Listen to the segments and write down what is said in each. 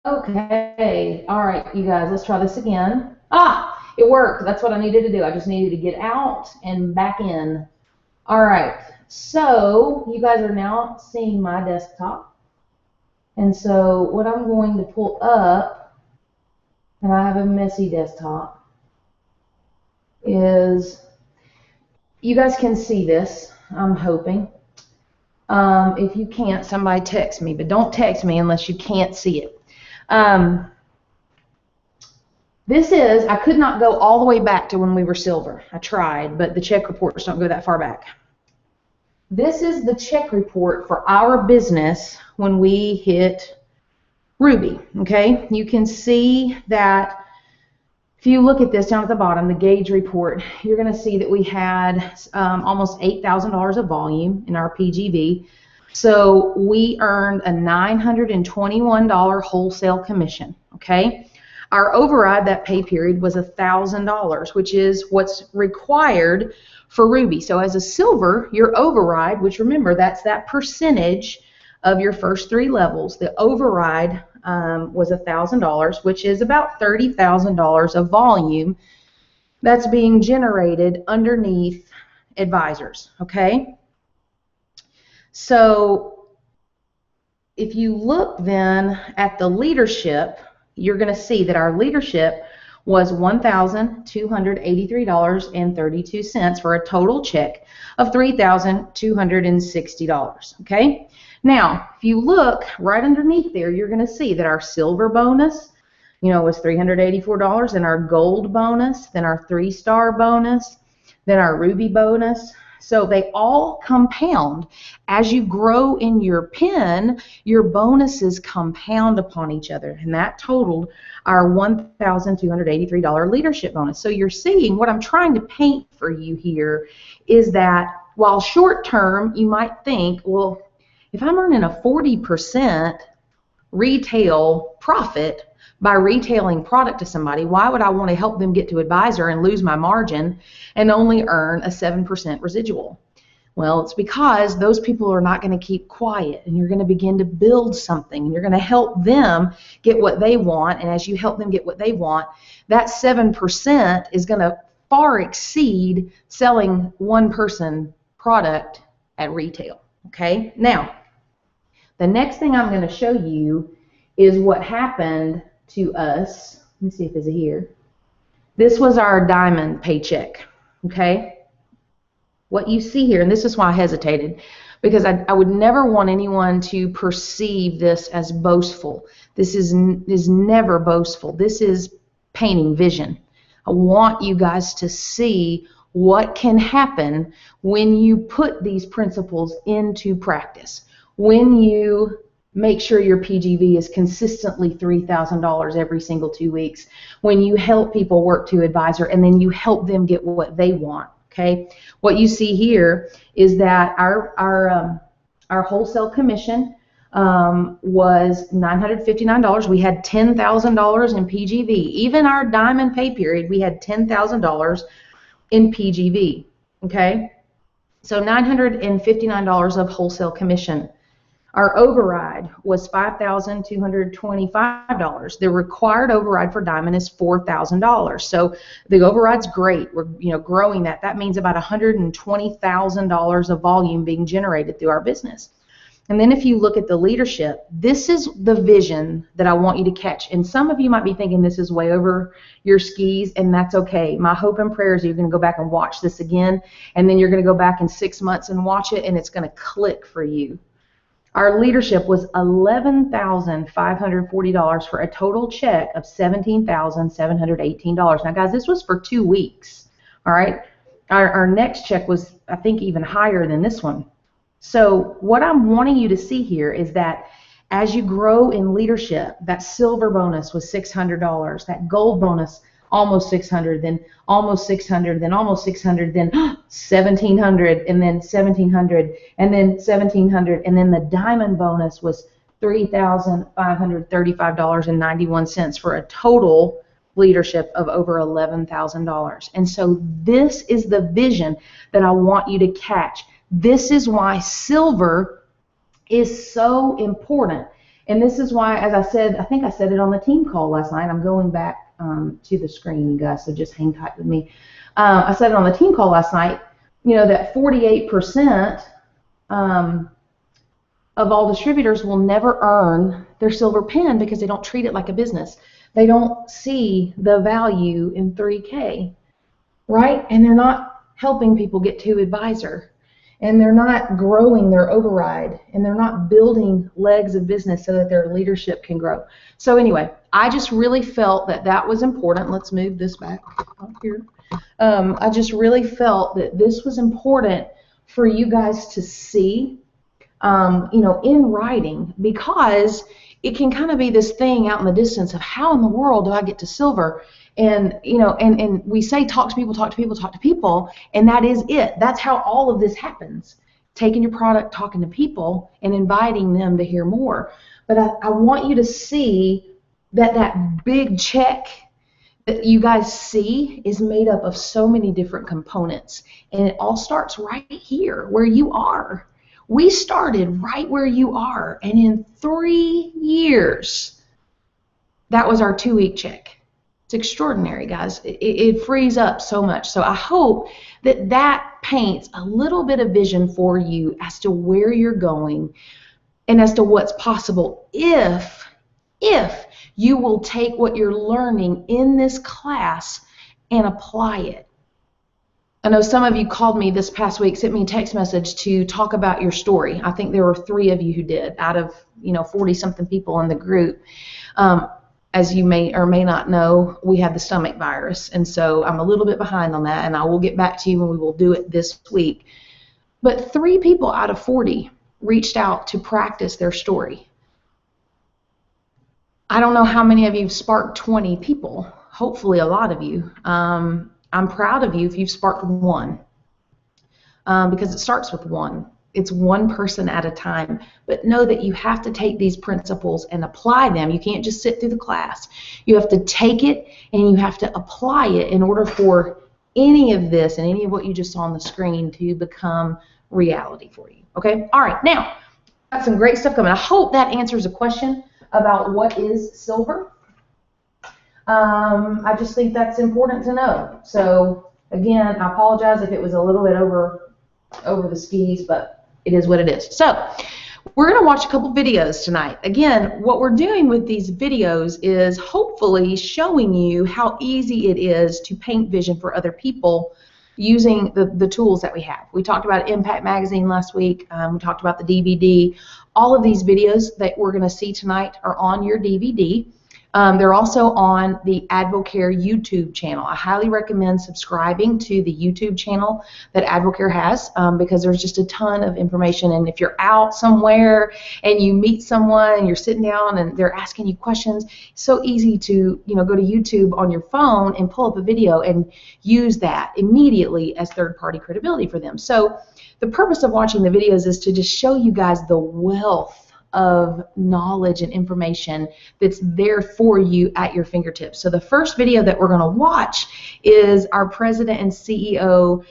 Okay, all right, you guys, let's try this again. Ah, it worked. That's what I needed to do. I just needed to get out and back in. All right, so you guys are now seeing my desktop. And so what I'm going to pull up, and I have a messy desktop, is you guys can see this, I'm hoping. If you can't, somebody text me, but don't text me unless you can't see it. Um, I could not go all the way back to when we were silver. I tried, but the check reports don't go that far back. This is the check report for our business when we hit Ruby, okay? You can see that if you look at this down at the bottom, the gauge report, you're going to see that we had almost $8,000 of volume in our PGV. So we earned a $921 wholesale commission, okay? Our override, that pay period, was $1,000, which is what's required for Ruby. So as a silver, your override, which remember, that's that percentage of your first 3 levels, the override was $1,000, which is about $30,000 of volume that's being generated underneath advisors, okay? So if you look then at the leadership, you're going to see that our leadership was $1,283.32 for a total check of $3,260, okay? Now, if you look right underneath there, you're going to see that our silver bonus, was $384, and our gold bonus, then our 3-star bonus, then our ruby bonus. So they all compound. As you grow in your PIN, your bonuses compound upon each other, and that totaled our $1,283 leadership bonus. So you're seeing what I'm trying to paint for you here is that while short term, you might think, well, if I'm earning a 40% retail profit by retailing product to somebody, why would I want to help them get to advisor and lose my margin and only earn a 7% residual? Well, it's because those people are not going to keep quiet, and you're going to begin to build something, and you're going to help them get what they want, and as you help them get what they want, that 7% is going to far exceed selling one person product at retail, okay? Now, the next thing I'm going to show you is what happened to us. Let me see if it's here. This was our diamond paycheck, okay? What you see here, and this is why I hesitated, because I would never want anyone to perceive this as boastful. This is never boastful. This is painting vision. I want you guys to see what can happen when you put these principles into practice. When you make sure your PGV is consistently $3,000 every single 2 weeks, when you help people work to advisor and then you help them get what they want, okay? What you see here is that our wholesale commission was $959. We had $10,000 in PGV. Even our diamond pay period, we had $10,000 in PGV, okay? So $959 of wholesale commission. Our override was $5,225. The required override for diamond is $4,000. So the override's great. We're growing that. That means about $120,000 of volume being generated through our business. And then if you look at the leadership, this is the vision that I want you to catch. And some of you might be thinking this is way over your skis, and that's okay. My hope and prayer is you're going to go back and watch this again, and then you're going to go back in 6 months and watch it, and it's going to click for you. Our leadership was $11,540 for a total check of $17,718. Now, guys, this was for 2 weeks, all right? Our next check was, I think, even higher than this one. So what I'm wanting you to see here is that as you grow in leadership, that silver bonus was $600, that gold bonus almost $600, then almost $600, then almost $600, then $1,700, and then $1,700, and then $1,700, and then the diamond bonus was $3,535.91 for a total leadership of over $11,000. And so this is the vision that I want you to catch. This is why silver is so important. And this is why, as I said, I think I said it on the team call last night. I'm going back to the screen, you guys, so just hang tight with me. I said it on the team call last night, you know, that 48% of all distributors will never earn their silver pen because they don't treat it like a business. They don't see the value in 3K, right? And they're not helping people get to advisor. And they're not growing their override, and they're not building legs of business so that their leadership can grow. So anyway, I just really felt that that was important. Let's move this back up here. I just really felt that this was important for you guys to see, you know, in writing, because it can kind of be this thing out in the distance of how in the world do I get to silver? And, you know, and we say talk to people, talk to people, talk to people, and that is it. That's how all of this happens. Taking your product, talking to people, and inviting them to hear more. But I want you to see that that big check that you guys see is made up of so many different components. And it all starts right here where you are. We started right where you are. And in 3 years, that was our 2-week check. It's extraordinary, guys. It frees up so much. So I hope that that paints a little bit of vision for you as to where you're going and as to what's possible if you will take what you're learning in this class and apply it. I know some of you called me this past week, sent me a text message to talk about your story. I think there were 3 of you who did out of, you know, 40-something people in the group. As you may or may not know, we had the stomach virus, and so I'm a little bit behind on that, and I will get back to you and we will do it this week. But 3 people out of 40 reached out to practice their story. I don't know how many of you have sparked 20 people. Hopefully a lot of you. I'm proud of you if you've sparked 1, because it starts with 1. It's 1 person at a time. But know that you have to take these principles and apply them. You can't just sit through the class. You have to take it and you have to apply it in order for any of this and any of what you just saw on the screen to become reality for you. Okay? All right. Now, got some great stuff coming. I hope that answers a question about what is silver. I just think that's important to know. So, again, I apologize if it was a little bit over the skis, but it is what it is. So we're going to watch a couple videos tonight. Again, what we're doing with these videos is hopefully showing you how easy it is to paint vision for other people using the tools that we have. We talked about Impact Magazine last week. We talked about the DVD. All of these videos that we're going to see tonight are on your DVD. They're also on the Advocare YouTube channel. I highly recommend subscribing to the YouTube channel that Advocare has, because there's just a ton of information. And if you're out somewhere and you meet someone and you're sitting down and they're asking you questions, it's so easy to, you know, go to YouTube on your phone and pull up a video and use that immediately as third-party credibility for them. So the purpose of watching the videos is to just show you guys the wealth of knowledge and information that's there for you at your fingertips. So the first video that we're going to watch is our president and CEO,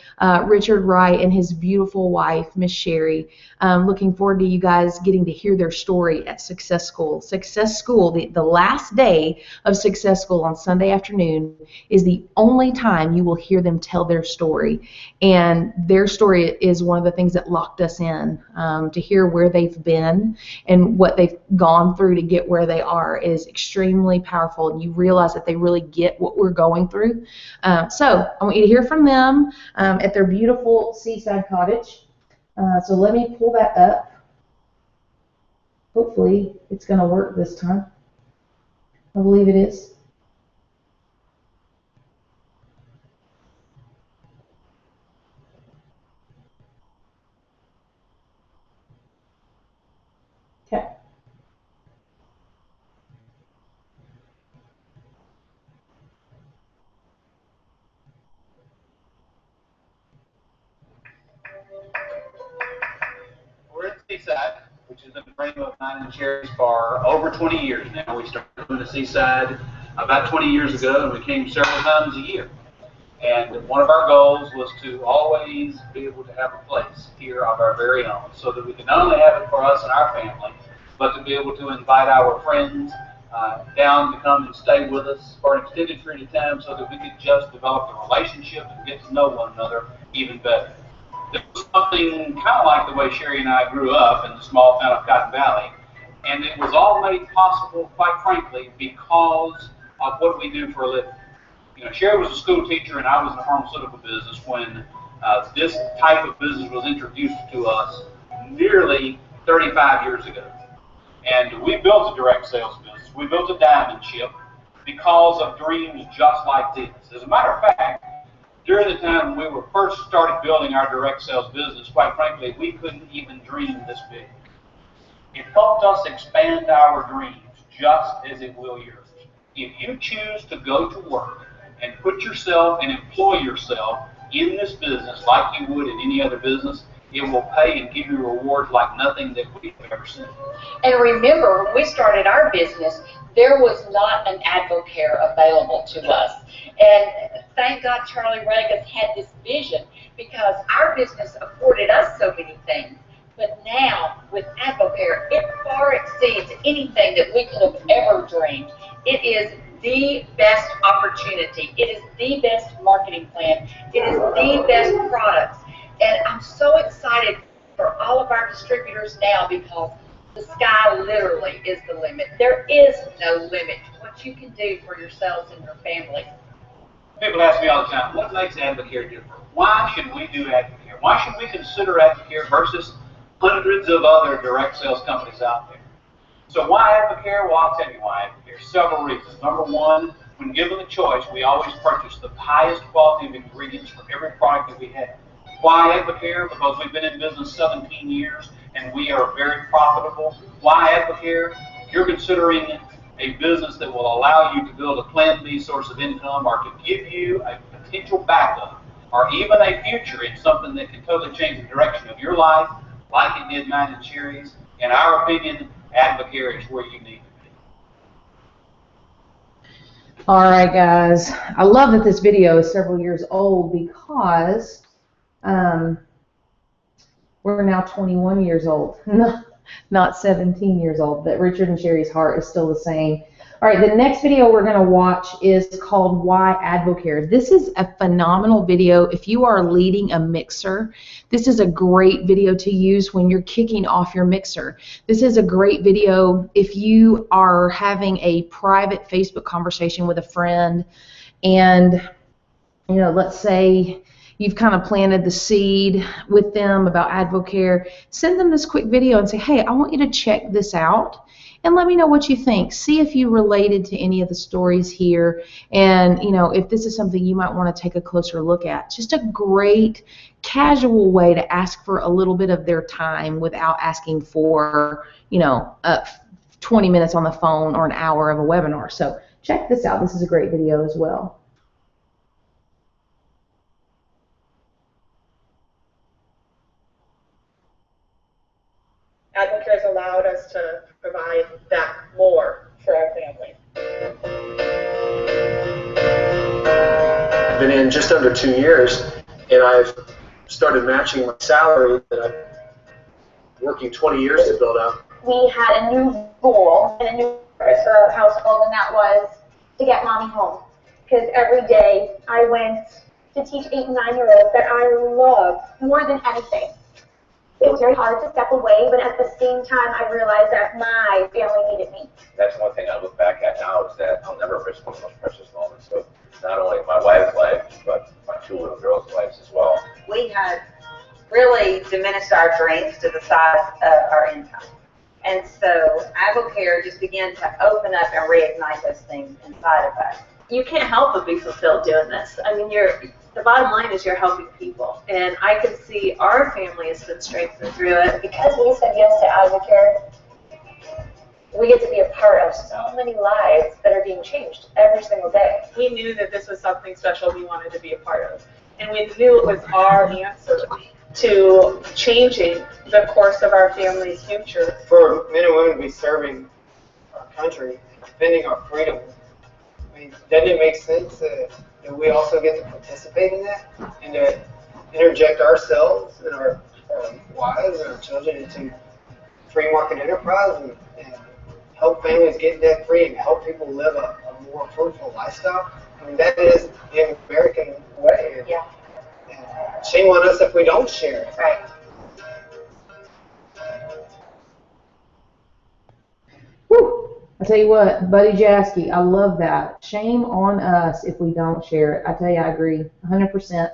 Richard Wright, and his beautiful wife, Miss Sherry. Looking forward to you guys getting to hear their story at Success School. Success School, the last day of Success School on Sunday afternoon, is the only time you will hear them tell their story. And their story is one of the things that locked us in. To hear where they've been and what they've gone through to get where they are is extremely powerful, and you realize that they really get what we're going through. So I want you to hear from them at their beautiful seaside cottage. So let me pull that up. Hopefully it's going to work this time. I believe it is. Okay. We're at Seaside, which has been the frame of mine and Sherry's for over 20 years now. We started doing the Seaside about 20 years ago, and we came several times a year. And one of our goals was to always be able to have a place here of our very own, so that we can not only have it for us and our family, but to be able to invite our friends down to come and stay with us for an extended period of time so that we could just develop the relationship and get to know one another even better. It was something kind of like the way Sherry and I grew up in the small town of Cotton Valley, and it was all made possible, quite frankly, because of what we do for a living. You know, Sherry was a school teacher and I was in the pharmaceutical business when this type of business was introduced to us nearly 35 years ago. And we built a direct sales business. We built a diamond ship because of dreams just like this. As a matter of fact, during the time when we were first started building our direct sales business, quite frankly, we couldn't even dream this big. It helped us expand our dreams just as it will yours. If you choose to go to work and put yourself and employ yourself in this business like you would in any other business, it will pay and give you rewards like nothing that we've ever seen. And remember, when we started our business, there was not an AdvoCare available to us. And thank God Charlie Regas had this vision, because our business afforded us so many things. But now, with AdvoCare, it far exceeds anything that we could have ever dreamed. It is the best opportunity. It is the best marketing plan. It is the best products. And I'm so excited for all of our distributors now, because the sky literally is the limit. There is no limit to what you can do for yourselves and your family. People ask me all the time, what makes AdvoCare different? Why should we do AdvoCare? Why should we consider AdvoCare versus hundreds of other direct sales companies out there? So why AdvoCare? Well, I'll tell you why AdvoCare. Several reasons. Number one, when given the choice, we always purchase the highest quality of ingredients for every product that we have. Why AdvoCare? Because we've been in business 17 years and we are very profitable. Why AdvoCare? If you're considering a business that will allow you to build a Plan B source of income, or to give you a potential backup, or even a future in something that can totally change the direction of your life, like it did mine and Sherry's, in our opinion, AdvoCare is where you need to be. All right, guys. I love that this video is several years old, because we're now 21 years old, not 17 years old, but Richard and Sherry's heart is still the same. All right, the next video we're going to watch is called Why AdvoCare. This is a phenomenal video. If you are leading a mixer, this is a great video to use when you're kicking off your mixer. This is a great video if you are having a private Facebook conversation with a friend, and, you know, let's say you've kind of planted the seed with them about AdvoCare. Send them this quick video and say, hey, I want you to check this out and let me know what you think. See if you related to any of the stories here, and, you know, if this is something you might want to take a closer look at. Just a great casual way to ask for a little bit of their time without asking for, you know, 20 minutes on the phone or an hour of a webinar. So check this out. This is a great video as well. AdvoCare has allowed us to provide that more for our family. I've been in just under 2 years, and I've started matching my salary that I'm working 20 years to build up. We had a new goal and a new purpose for our household, and that was to get mommy home. Because every day I went to teach 8- and 9-year-olds that I love more than anything. It was very hard to step away, but at the same time, I realized that my family needed me. That's one thing I look back at now, is that I'll never miss one of those precious moments of not only my wife's life, but my 2 little girls' lives as well. We had really diminished our dreams to the size of our income. And so AdvoCare just began to open up and reignite those things inside of us. You can't help but be fulfilled doing this. I mean, the bottom line is you're helping people. And I can see our family has been strengthened through it. Because we said yes to AdvoCare, we get to be a part of so many lives that are being changed every single day. We knew that this was something special we wanted to be a part of. And we knew it was our answer to changing the course of our family's future. For men and women to be serving our country, defending our freedom, I mean, doesn't it make sense that we also get to participate in that and to interject ourselves and our wives and our children into free market enterprise and help families get debt free and help people live a more fruitful lifestyle. I mean, that is the American way. Yeah. And shame on us if we don't share it. Right. Whew. I tell you what, Buddy Jaskey, I love that. Shame on us if we don't share it. I tell you, I agree 100%.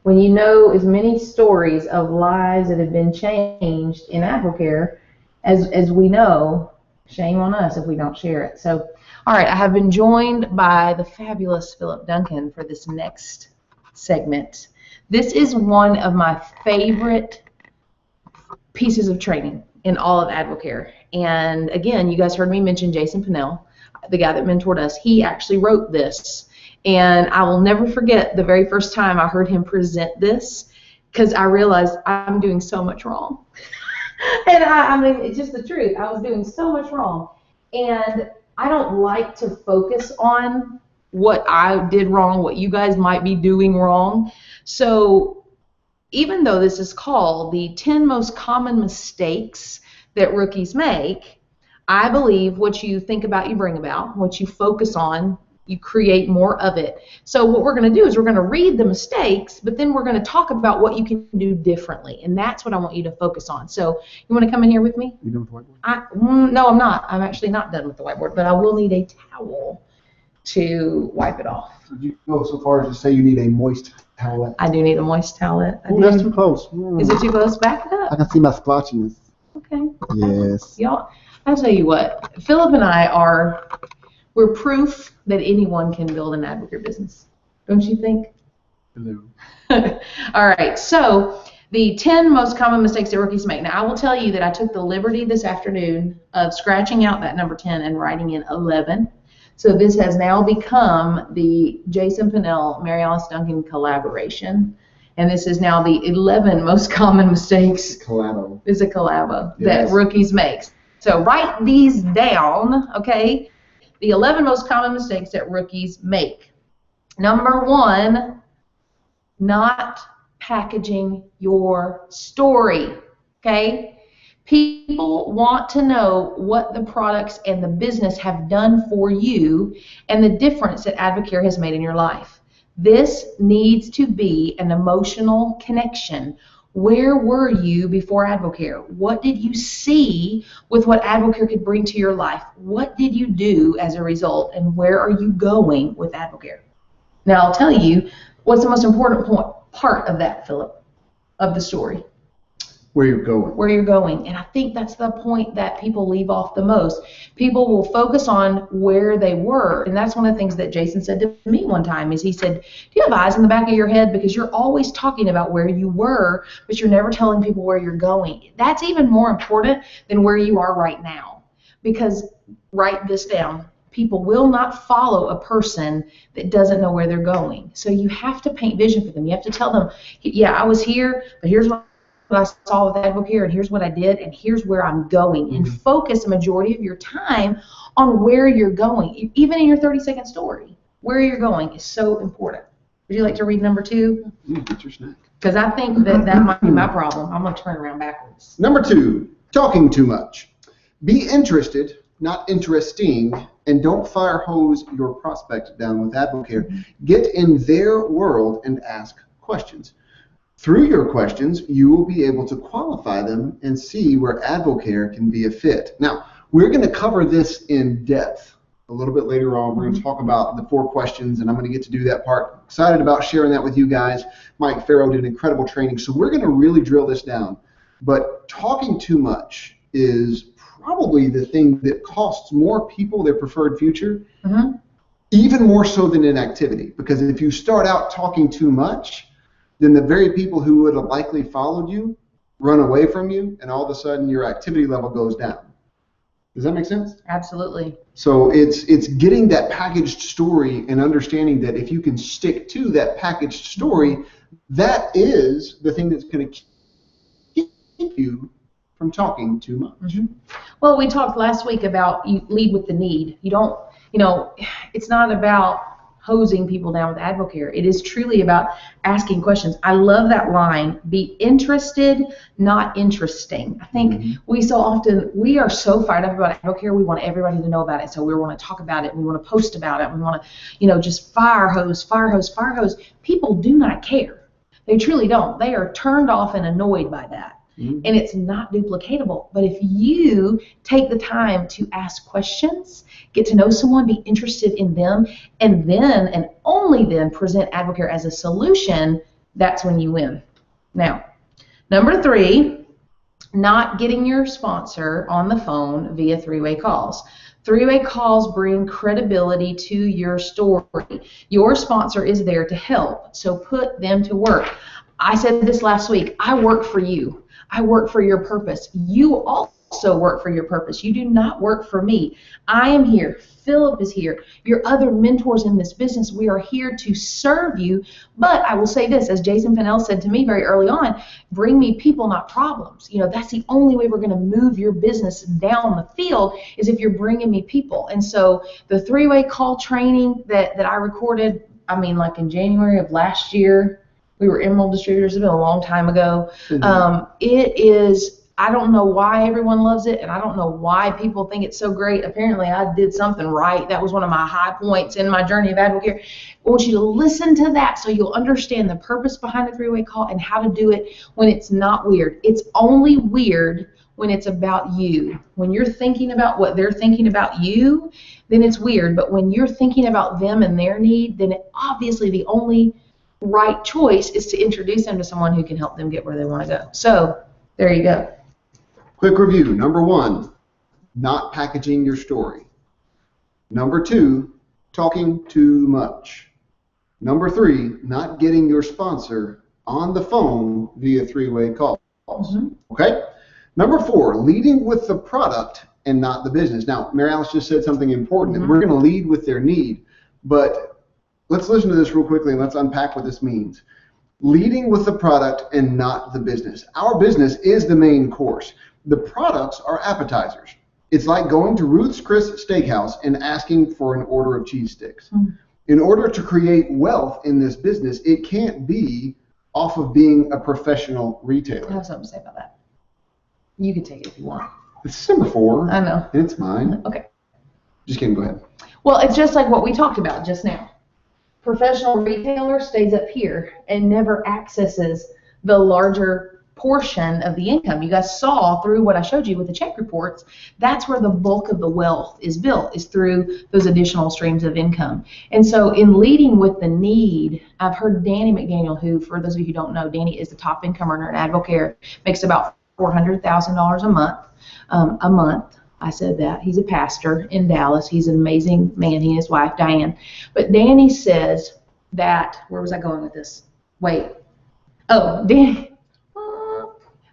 When you know as many stories of lives that have been changed in AdvoCare as we know, shame on us if we don't share it. So, all right, I have been joined by the fabulous Philip Duncan for this next segment. This is one of my favorite pieces of training in all of AdvoCare. And again, you guys heard me mention Jason Pinnell, the guy that mentored us. He actually wrote this. And I will never forget the very first time I heard him present this, because I realized I'm doing so much wrong. And I mean, it's just the truth. I was doing so much wrong. And I don't like to focus on what I did wrong, what you guys might be doing wrong. So even though this is called the 10 most common mistakes that rookies make, I believe what you think about, you bring about. What you focus on, you create more of it. So what we're going to do is we're going to read the mistakes, but then we're going to talk about what you can do differently, and that's what I want you to focus on. So you want to come in here with me? You done with the whiteboard? No, I'm not. I'm actually not done with the whiteboard, but I will need a towel to wipe it off. So you go so far as to say you need a moist towelette? I do need a moist towelette. Oh, that's too close. Is it too close? Back it up. I can see my splotchiness. Okay. Yes. Y'all, I'll tell you what. Philip and I we're proof that anyone can build an AdvoCare business. Don't you think? Hello. All right. So the 10 most common mistakes that rookies make. Now, I will tell you that I took the liberty this afternoon of scratching out that number 10 and writing in 11. So this has now become the Jason Pinnell, Mary Alice Duncan collaboration. And this is now the 11 most common mistakes. Collabo. Is a collabo Yes. that rookies make. So write these down, okay? The 11 most common mistakes that rookies make. Number 1, not packaging your story, okay? People want to know what the products and the business have done for you and the difference that AdvoCare has made in your life. This needs to be an emotional connection. Where were you before AdvoCare? What did you see with what AdvoCare could bring to your life? What did you do as a result, and where are you going with AdvoCare? Now, I'll tell you what's the most important part of that, Philip, of the story. Where you're going. Where you're going. And I think that's the point that people leave off the most. People will focus on where they were. And that's one of the things that Jason said to me one time is he said, do you have eyes in the back of your head? Because you're always talking about where you were, but you're never telling people where you're going. That's even more important than where you are right now. Because, write this down, people will not follow a person that doesn't know where they're going. So you have to paint vision for them. You have to tell them, yeah, I was here, but here's what I saw with AdvoCare, and here's what I did, and here's where I'm going. And focus the majority of your time on where you're going. Even in your 30-second story, where you're going is so important. Would you like to read number 2? Get your snack. Because I think that might be my problem. I'm going to turn around backwards. Number 2, talking too much. Be interested, not interesting, and don't fire hose your prospect down with AdvoCare. Get in their world and ask questions. Through your questions, you will be able to qualify them and see where AdvoCare can be a fit. Now, we're going to cover this in depth a little bit later on. We're going to talk about the 4 questions, and I'm going to get to do that part. Excited about sharing that with you guys. Mike Farrow did incredible training, so we're going to really drill this down. But talking too much is probably the thing that costs more people their preferred future, even more so than inactivity. Because if you start out talking too much, then the very people who would have likely followed you run away from you, and all of a sudden your activity level goes down. Does that make sense? Absolutely. So it's getting that packaged story and understanding that if you can stick to that packaged story, that is the thing that's going to keep you from talking too much. Well, we talked last week about you lead with the need. You don't, it's not about hosing people down with AdvoCare. It is truly about asking questions. I love that line, be interested, not interesting. I think we are so fired up about AdvoCare, we want everybody to know about it. So we want to talk about it, we want to post about it, we want to, just fire hose. People do not care. They truly don't. They are turned off and annoyed by that. And it's not duplicatable. But if you take the time to ask questions, get to know someone, be interested in them, and then and only then present AdvoCare as a solution, that's when you win. Now, number 3, not getting your sponsor on the phone via three-way calls. Three-way calls bring credibility to your story. Your sponsor is there to help, so put them to work. I said this last week, I work for you. I work for your purpose. You also work for your purpose. You do not work for me. I am here. Philip is here. Your other mentors in this business, we are here to serve you. But I will say this, as Jason Fennell said to me very early on, bring me people, not problems. That's the only way we're going to move your business down the field is if you're bringing me people. And so the three-way call training that I recorded, like in January of last year, we were Emerald Distributors. It's been a long time ago. It is, I don't know why everyone loves it, and I don't know why people think it's so great. Apparently, I did something right. That was one of my high points in my journey of AdvoCare. I want you to listen to that so you'll understand the purpose behind a three-way call and how to do it when it's not weird. It's only weird when it's about you. When you're thinking about what they're thinking about you, then it's weird. But when you're thinking about them and their need, then obviously the only right choice is to introduce them to someone who can help them get where they want to go. So there you go. Quick review. Number 1, not packaging your story. Number 2, talking too much. Number 3, not getting your sponsor on the phone via three-way calls. Okay? Number 4, leading with the product and not the business. Now, Mary Alice just said something important, that we're going to lead with their need, but let's listen to this real quickly and let's unpack what this means. Leading with the product and not the business. Our business is the main course. The products are appetizers. It's like going to Ruth's Chris Steakhouse and asking for an order of cheese sticks. In order to create wealth in this business, it can't be off of being a professional retailer. I have something to say about that. You can take it if you want. It's number 4. I know. And it's mine. Okay. Just kidding, go ahead. Well, it's just like what we talked about just now. Professional retailer stays up here and never accesses the larger portion of the income. You guys saw through what I showed you with the check reports, that's where the bulk of the wealth is built, is through those additional streams of income. And so in leading with the need, I've heard Danny McDaniel, who, for those of you who don't know, Danny is the top income earner in AdvoCare, makes about $400,000 a month. I said that. He's a pastor in Dallas. He's an amazing man. He and his wife, Diane. But Danny says that, where was I going with this? Wait. Oh, Danny.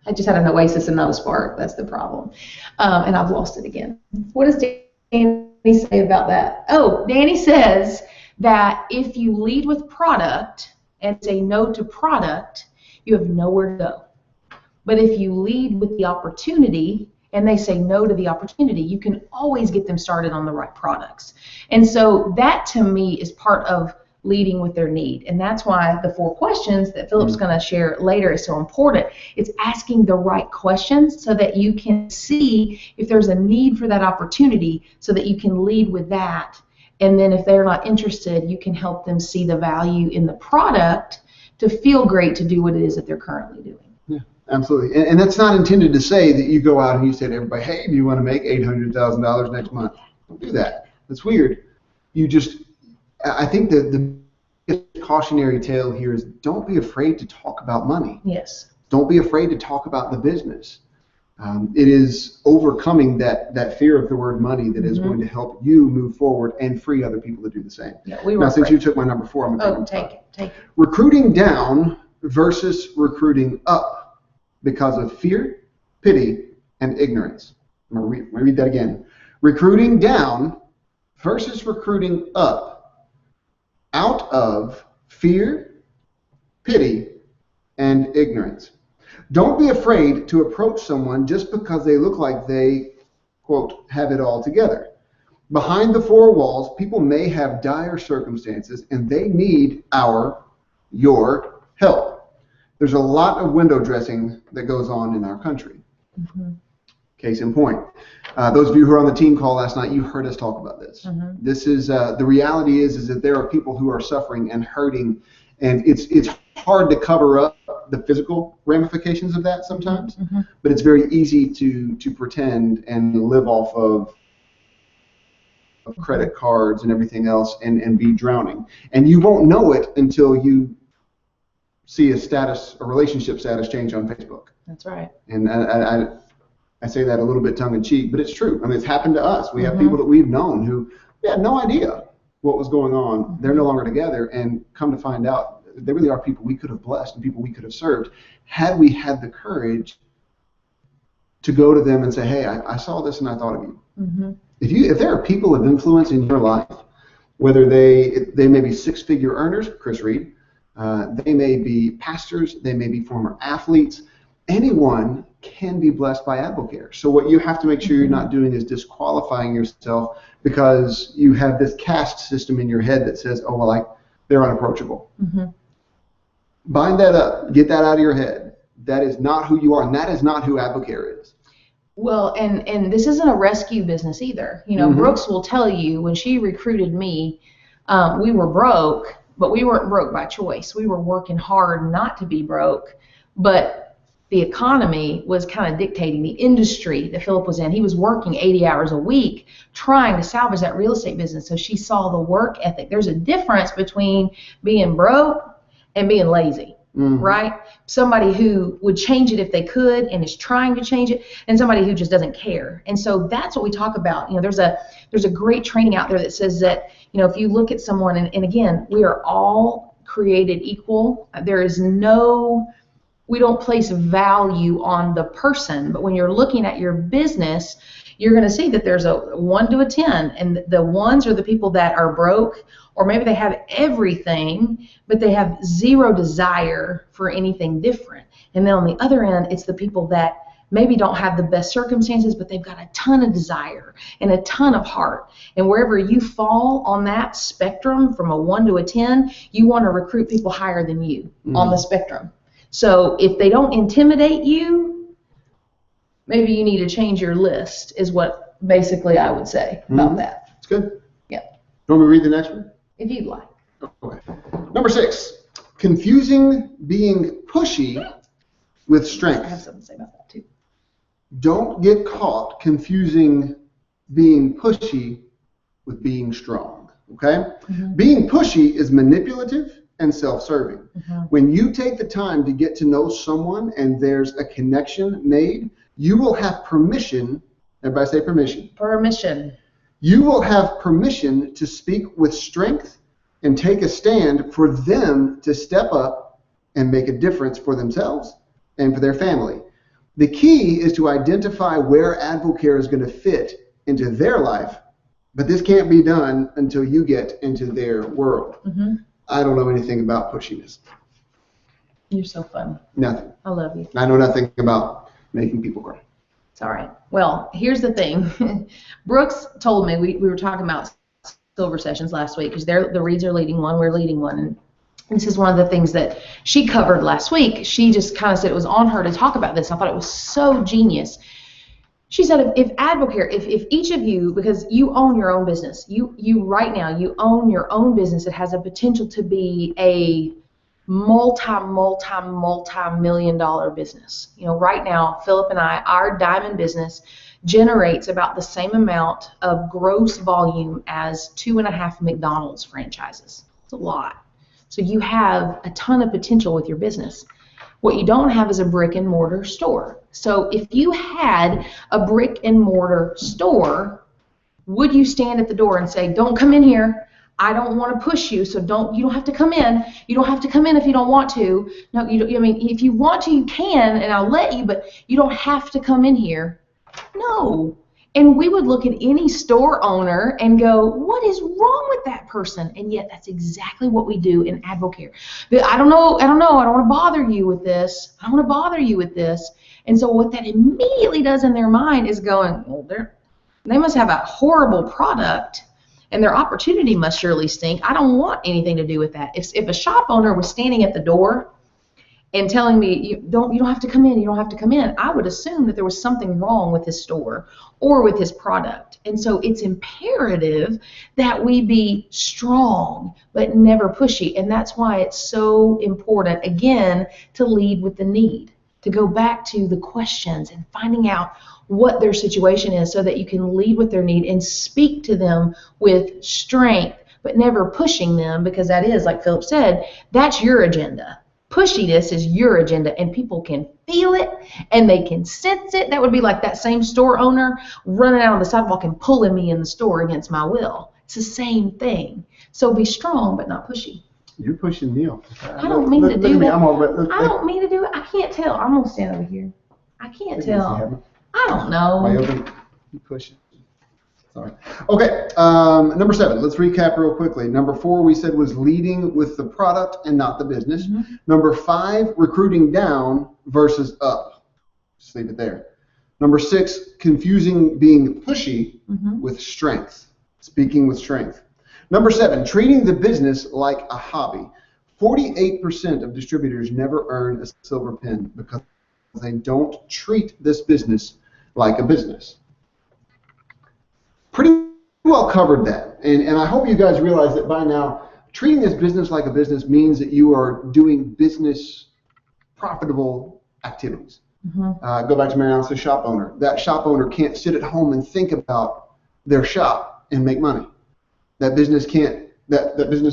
I just had an oasis in no spark. That's the problem. And I've lost it again. What does Danny say about that? Oh, Danny says that if you lead with product and say no to product, you have nowhere to go. But if you lead with the opportunity and they say no to the opportunity, you can always get them started on the right products. And so that, to me, is part of leading with their need. And that's why the 4 questions that Philip's going to share later is so important. It's asking the right questions so that you can see if there's a need for that opportunity so that you can lead with that. And then if they're not interested, you can help them see the value in the product to feel great to do what it is that they're currently doing. Yeah, absolutely. And that's not intended to say that you go out and you say to everybody, hey, do you want to make $800,000 next month? Don't do that. That's weird. I think the cautionary tale here is don't be afraid to talk about money. Yes. Don't be afraid to talk about the business. It is overcoming that fear of the word money that is going to help you move forward and free other people to do the same. Yeah, now, since you took my number 4, I'm going to take it. Recruiting down versus recruiting up because of fear, pity, and ignorance. I'm going to read that again. Recruiting down versus recruiting up out of fear, pity, and ignorance. Don't be afraid to approach someone just because they look like they, quote, have it all together. Behind the four walls, people may have dire circumstances and they need your help. There's a lot of window dressing that goes on in our country. Mm-hmm. Case in point. Those of you who were on the team call last night, you heard us talk about this. Mm-hmm. This is the reality is that there are people who are suffering and hurting, and it's hard to cover up the physical ramifications of that sometimes, Mm-hmm. but it's very easy to pretend and live off of credit cards and everything else and be drowning. And you won't know it until you see a relationship status change on Facebook. That's right. And I say that a little bit tongue in cheek, but it's true. I mean, it's happened to us. We have Mhm. people that we've known who we had no idea what was going on. They're no longer together, and come to find out, they really are people we could have blessed and people we could have served had we had the courage to go to them and say, hey, I saw this and I thought of you. Mm-hmm. If there are people of influence in your life, whether they may be six-figure earners, Chris Reed, they may be pastors, they may be former athletes, anyone can be blessed by AdvoCare. So what you have to make sure you're not doing is disqualifying yourself because you have this caste system in your head that says, oh, well, they're unapproachable. Mm-hmm. Bind that up. Get that out of your head. That is not who you are, and that is not who AdvoCare is. Well, and this isn't a rescue business either. You know, Mhm. Brooks will tell you when she recruited me, we were broke, but we weren't broke by choice. We were working hard not to be broke, but the economy was kind of dictating the industry that Philip was in. He was working 80 hours a week trying to salvage that real estate business. So she saw the work ethic. There's a difference between being broke and being lazy. Mhm. Right? Somebody who would change it if they could and is trying to change it, and somebody who just doesn't care. And so that's what we talk about. You know, there's a great training out there that says that, you know, if you look at someone, and again, we are all created equal. There is we don't place value on the person, but when you're looking at your business, you're going to see that there's a 1 to a 10, and the ones are the people that are broke, or maybe they have everything, but they have zero desire for anything different. And then on the other end, it's the people that maybe don't have the best circumstances, but they've got a ton of desire and a ton of heart. And wherever you fall on that spectrum from a 1 to a 10, you want to recruit people higher than you on the spectrum. So if they don't intimidate you, maybe you need to change your list, is what basically I would say about that. It's good. Yeah. You want me to read the next one? If you'd like. Okay. Number 6, confusing being pushy with I have strength. something to say about that too. Don't get caught confusing being pushy with being strong. Okay? Mhm. Being pushy is manipulative and self-serving. Mhm. When you take the time to get to know someone and there's a connection made, you will have permission. Everybody say permission. Permission. You will have permission to speak with strength and take a stand for them to step up and make a difference for themselves and for their family. The key is to identify where AdvoCare is going to fit into their life, but this can't be done until you get into their world. Mm-hmm. I don't know anything about pushiness. You're so funny. Nothing. I love you. I know nothing about making people cry. It's all right. Well, here's the thing. Brooks told me, we were talking about silver sessions last week because the Reeds are leading one, we're leading one. And this is one of the things that she covered last week. She just kind of said it was on her to talk about this. I thought it was so genius. She said, if AdvoCare, if each of you, because you own your own business, you right now, you own your own business that has a potential to be a multi-million-dollar business. You know, right now, Philip and I, our diamond business generates about the same amount of gross volume as 2.5 McDonald's franchises. It's a lot. So you have a ton of potential with your business. What you don't have is a brick and mortar store. So if you had a brick and mortar store, would you stand at the door and say, don't come in here, I don't want to push you, so you don't have to come in. You don't have to come in if you don't want to. No, I mean, if you want to, you can, and I'll let you, but you don't have to come in here. No. And we would look at any store owner and go, what is wrong with that person? And yet that's exactly what we do in AdvoCare. I don't know, I don't want to bother you with this. I don't want to bother you with this. And so what that immediately does in their mind is going, well, They must have a horrible product, and their opportunity must surely stink. I don't want anything to do with that. If a shop owner was standing at the door and telling me, you don't have to come in, you don't have to come in, I would assume that there was something wrong with his store or with his product. And so it's imperative that we be strong but never pushy. And that's why it's so important, again, to lead with the need, to go back to the questions and finding out what their situation is so that you can lead with their need and speak to them with strength, but never pushing them, because that is, like Philip said, that's your agenda. Pushiness is your agenda, and people can feel it and they can sense it. That would be like that same store owner running out on the sidewalk and pulling me in the store against my will. It's the same thing. So be strong but not pushy. You're pushing me off. I don't mean to do that. I don't mean to do it. I can't tell. I'm going to stand over here. I can't tell. I don't know. You push it. Sorry. Okay, number 7. Let's recap real quickly. Number 4 we said was leading with the product and not the business. Mm-hmm. Number 5, recruiting down versus up. Just leave it there. Number 6, confusing being pushy with strength. Speaking with strength. Number 7, treating the business like a hobby. 48% of distributors never earn a silver pin because they don't treat this business like a business. Pretty well covered that, and I hope you guys realize that by now, treating this business like a business means that you are doing business profitable activities. Go back to Mariana's shop owner. That shop owner can't sit at home and think about their shop and make money. That business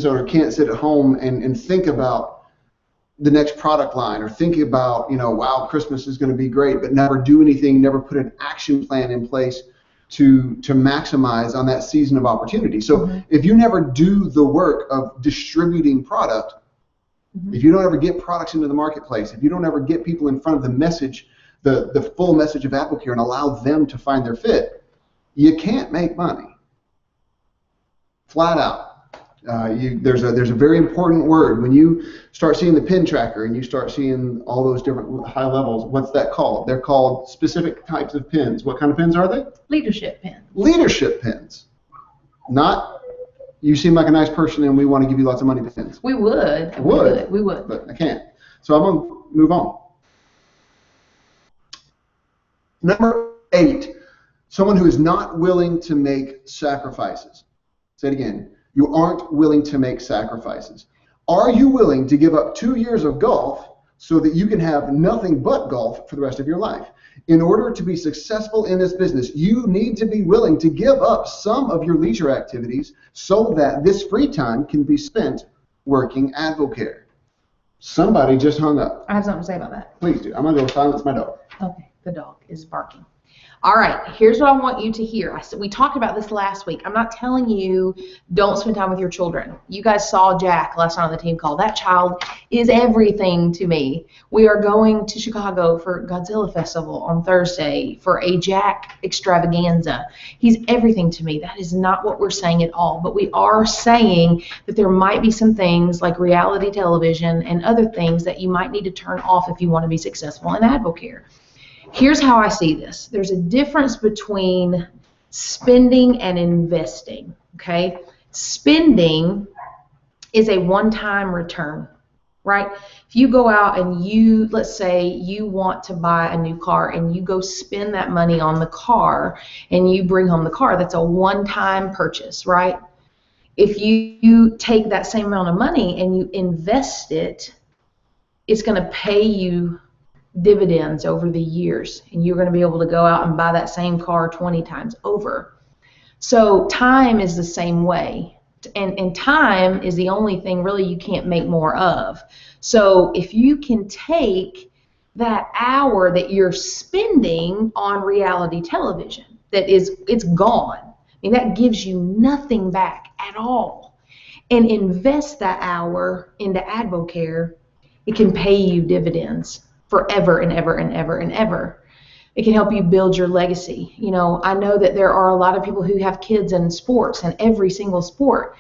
owner can't sit at home and think about the next product line, or think about, wow, Christmas is going to be great, but never do anything, never put an action plan in place to maximize on that season of opportunity. So if you never do the work of distributing product, if you don't ever get products into the marketplace, if you don't ever get people in front of the message, the full message of AdvoCare, and allow them to find their fit, you can't make money. Flat out. There's a very important word. When you start seeing the pin tracker and you start seeing all those different high levels, what's that called? They're called specific types of pins. What kind of pins are they? Leadership pins. Leadership pins. Not, you seem like a nice person and we want to give you lots of money pins. We would. We would. But I can't. So I'm going to move on. Number 8, someone who is not willing to make sacrifices. Say it again. You aren't willing to make sacrifices. Are you willing to give up 2 years of golf so that you can have nothing but golf for the rest of your life? In order to be successful in this business, you need to be willing to give up some of your leisure activities so that this free time can be spent working AdvoCare. Somebody just hung up. I have something to say about that. Please do. I'm going to go silence my dog. Okay, the dog is barking. All right, here's what I want you to hear. We talked about this last week. I'm not telling you don't spend time with your children. You guys saw Jack last night on the team call. That child is everything to me. We are going to Chicago for Godzilla Festival on Thursday for a Jack extravaganza. He's everything to me. That is not what we're saying at all. But we are saying that there might be some things like reality television and other things that you might need to turn off if you want to be successful in AdvoCare. Here's how I see this. There's a difference between spending and investing, okay? Spending is a one-time return, right? If you go out and let's say you want to buy a new car and you go spend that money on the car and you bring home the car, that's a one-time purchase, right? If you take that same amount of money and you invest it, it's going to pay you dividends over the years, and you're going to be able to go out and buy that same car 20 times over. So time is the same way, and time is the only thing really you can't make more of. So if you can take that hour that you're spending on reality television, it's gone. I mean, that gives you nothing back at all, and invest that hour into AdvoCare, it can pay you dividends forever and ever and ever and ever. It can help you build your legacy. I know that there are a lot of people who have kids in sports, and every single sport.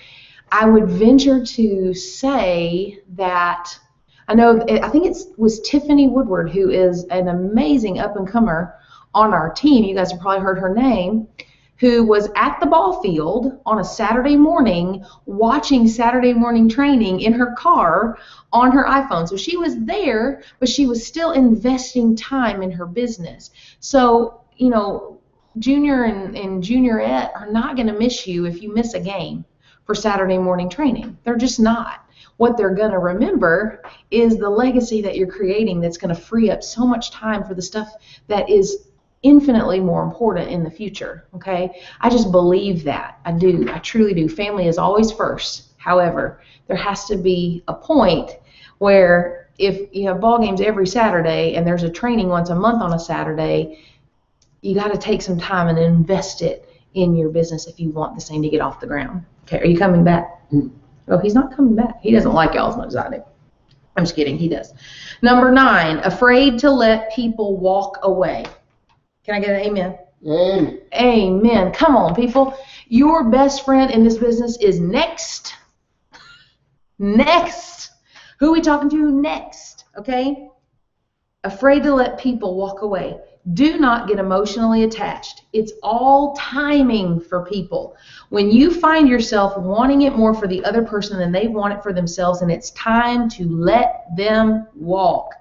I would venture to say that, I think it was Tiffany Woodward, who is an amazing up-and-comer on our team. You guys have probably heard her name. who was at the ball field on a Saturday morning watching Saturday morning training in her car on her iPhone. So she was there, but she was still investing time in her business. So, you know, junior and juniorette are not going to miss you if you miss a game for Saturday morning training. They're just not. What they're going to remember is the legacy that you're creating that's going to free up so much time for the stuff that is infinitely more important in the future, okay? I just believe that. I do. I truly do. Family is always first. However, there has to be a point where if you have ball games every Saturday and there's a training once a month on a Saturday, you got to take some time and invest it in your business if you want this thing to get off the ground. Okay, are you coming back? Oh, he's not coming back. He doesn't like y'all as much as I do. I'm just kidding. He does. Number 9, afraid to let people walk away. Can I get an amen? Amen. Amen. Come on, people. Your best friend in this business is next. Next. Who are we talking to next? Okay? Afraid to let people walk away. Do not get emotionally attached. It's all timing for people. When you find yourself wanting it more for the other person than they want it for themselves, and it's time to let them walk.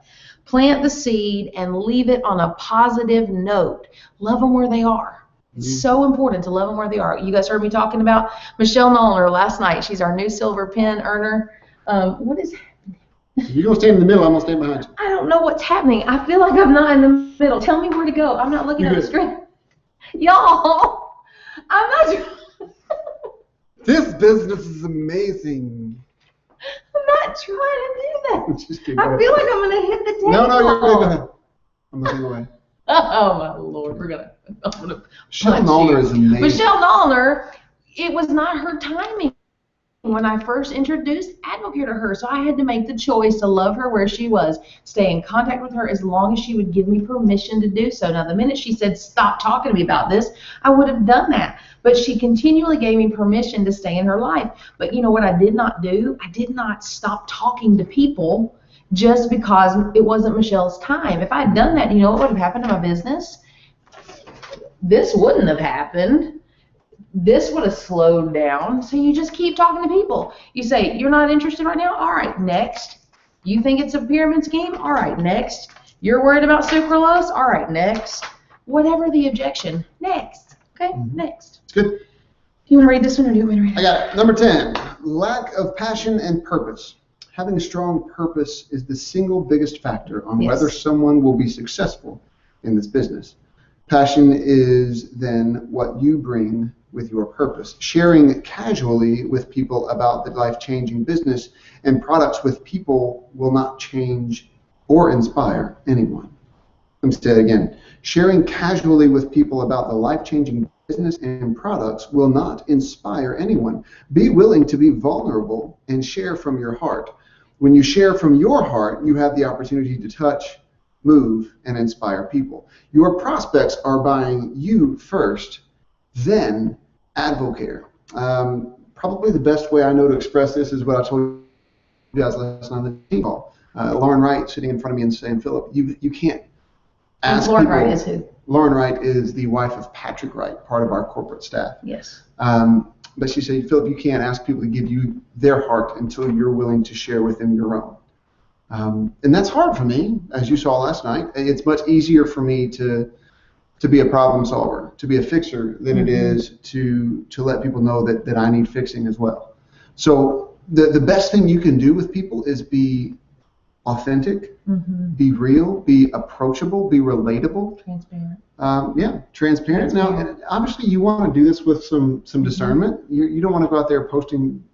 Plant the seed and leave it on a positive note. Love them where they are. It's so important to love them where they are. You guys heard me talking about Michelle Nollner last night. She's our new silver pen earner. What is happening? You're going to stay in the middle. I'm going to stay behind you. I don't know what's happening. I feel like I'm not in the middle. Tell me where to go. I'm not looking at the screen. Y'all, I'm not. This business is amazing. I'm not trying to do that. Just keep I going. feel like I'm going to hit the table. No, you're good. Go ahead. I'm looking away. Oh, my Lord. I'm gonna Michelle punch Nollner you. is amazing. Michelle Nollner, it was not her timing when I first introduced Advocare to her, so I had to make the choice to love her where she was, stay in contact with her as long as she would give me permission to do so. Now, the minute she said, stop talking to me about this, I would have done that. But she continually gave me permission to stay in her life. But you know what I did not do? I did not stop talking to people just because it wasn't Michelle's time. If I had done that, you know what would have happened to my business? This wouldn't have happened. This would have slowed down. So you just keep talking to people. You say, you're not interested right now? All right, next. You think it's a pyramid scheme? All right, next. You're worried about sucralose? All right, next. Whatever the objection, next. Okay, next. It's good. Do you want to read this one or do you want me to read it? I got it. Number 10, lack of passion and purpose. Having a strong purpose is the single biggest factor on whether someone will be successful in this business. Passion is then what you bring with your purpose. Sharing casually with people about the life-changing business and products with people will not change or inspire anyone. Let me say it again. Sharing casually with people about the life-changing business and products will not inspire anyone. Be willing to be vulnerable and share from your heart. When you share from your heart, you have the opportunity to touch, move, and inspire people. Your prospects are buying you first, then Advocare. Probably the best way I know to express this is what I told you guys last night on the team call. Lauren Wright sitting in front of me and saying, Philip, you can't ask Lauren people. Wright is who? Lauren Wright is the wife of Patrick Wright, part of our corporate staff. Yes. But she said, Philip, you can't ask people to give you their heart until you're willing to share with them your own. And that's hard for me, as you saw last night. It's much easier for me to be a problem solver, to be a fixer, than it is to let people know that I need fixing as well. So the best thing you can do with people is be authentic, be real, be approachable, be relatable. Transparent. Transparent. Now, obviously, you want to do this with some discernment. You don't want to go out there posting,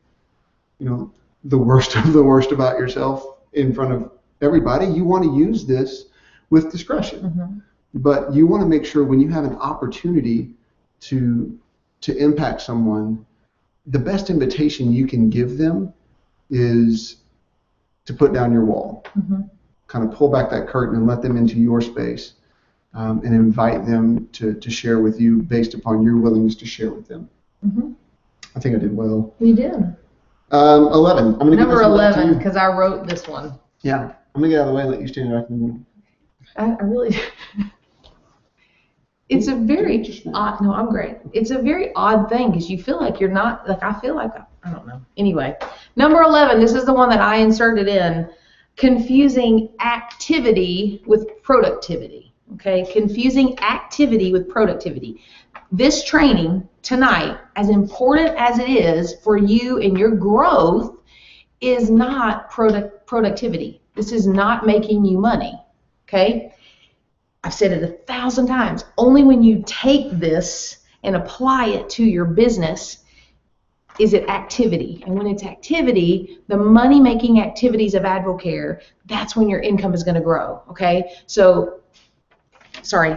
the worst of the worst about yourself in front of everybody. You want to use this with discretion. But you want to make sure when you have an opportunity to impact someone, the best invitation you can give them is to put down your wall. Kind of pull back that curtain and let them into your space, and invite them to share with you based upon your willingness to share with them. I think I did well. You did. 11. I'm gonna Number 11, because I wrote this one. Yeah. I'm going to get out of the way and let you stand right in the middle. I really it's a very odd, no, I'm great. It's a very odd thing because you feel like you're not, like I feel like, I don't know. Anyway, number 11, this is the one that I inserted in, confusing activity with productivity, okay? Confusing activity with productivity. This training tonight, as important as it is for you and your growth, is not productivity. This is not making you money, okay? I've said it 1,000 times. Only when you take this and apply it to your business is it activity. And when it's activity, the money-making activities of Advocare, that's when your income is going to grow, okay? So, sorry,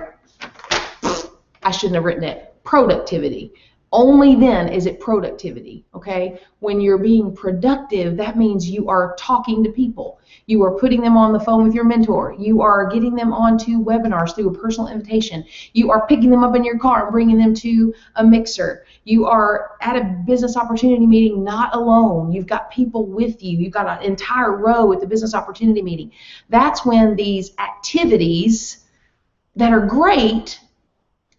I shouldn't have written it. Productivity. Only then is it productivity, okay? When you're being productive, that means you are talking to people. You are putting them on the phone with your mentor. You are getting them onto webinars through a personal invitation. You are picking them up in your car and bringing them to a mixer. You are at a business opportunity meeting not alone. You've got people with you. You've got an entire row at the business opportunity meeting. That's when these activities that are great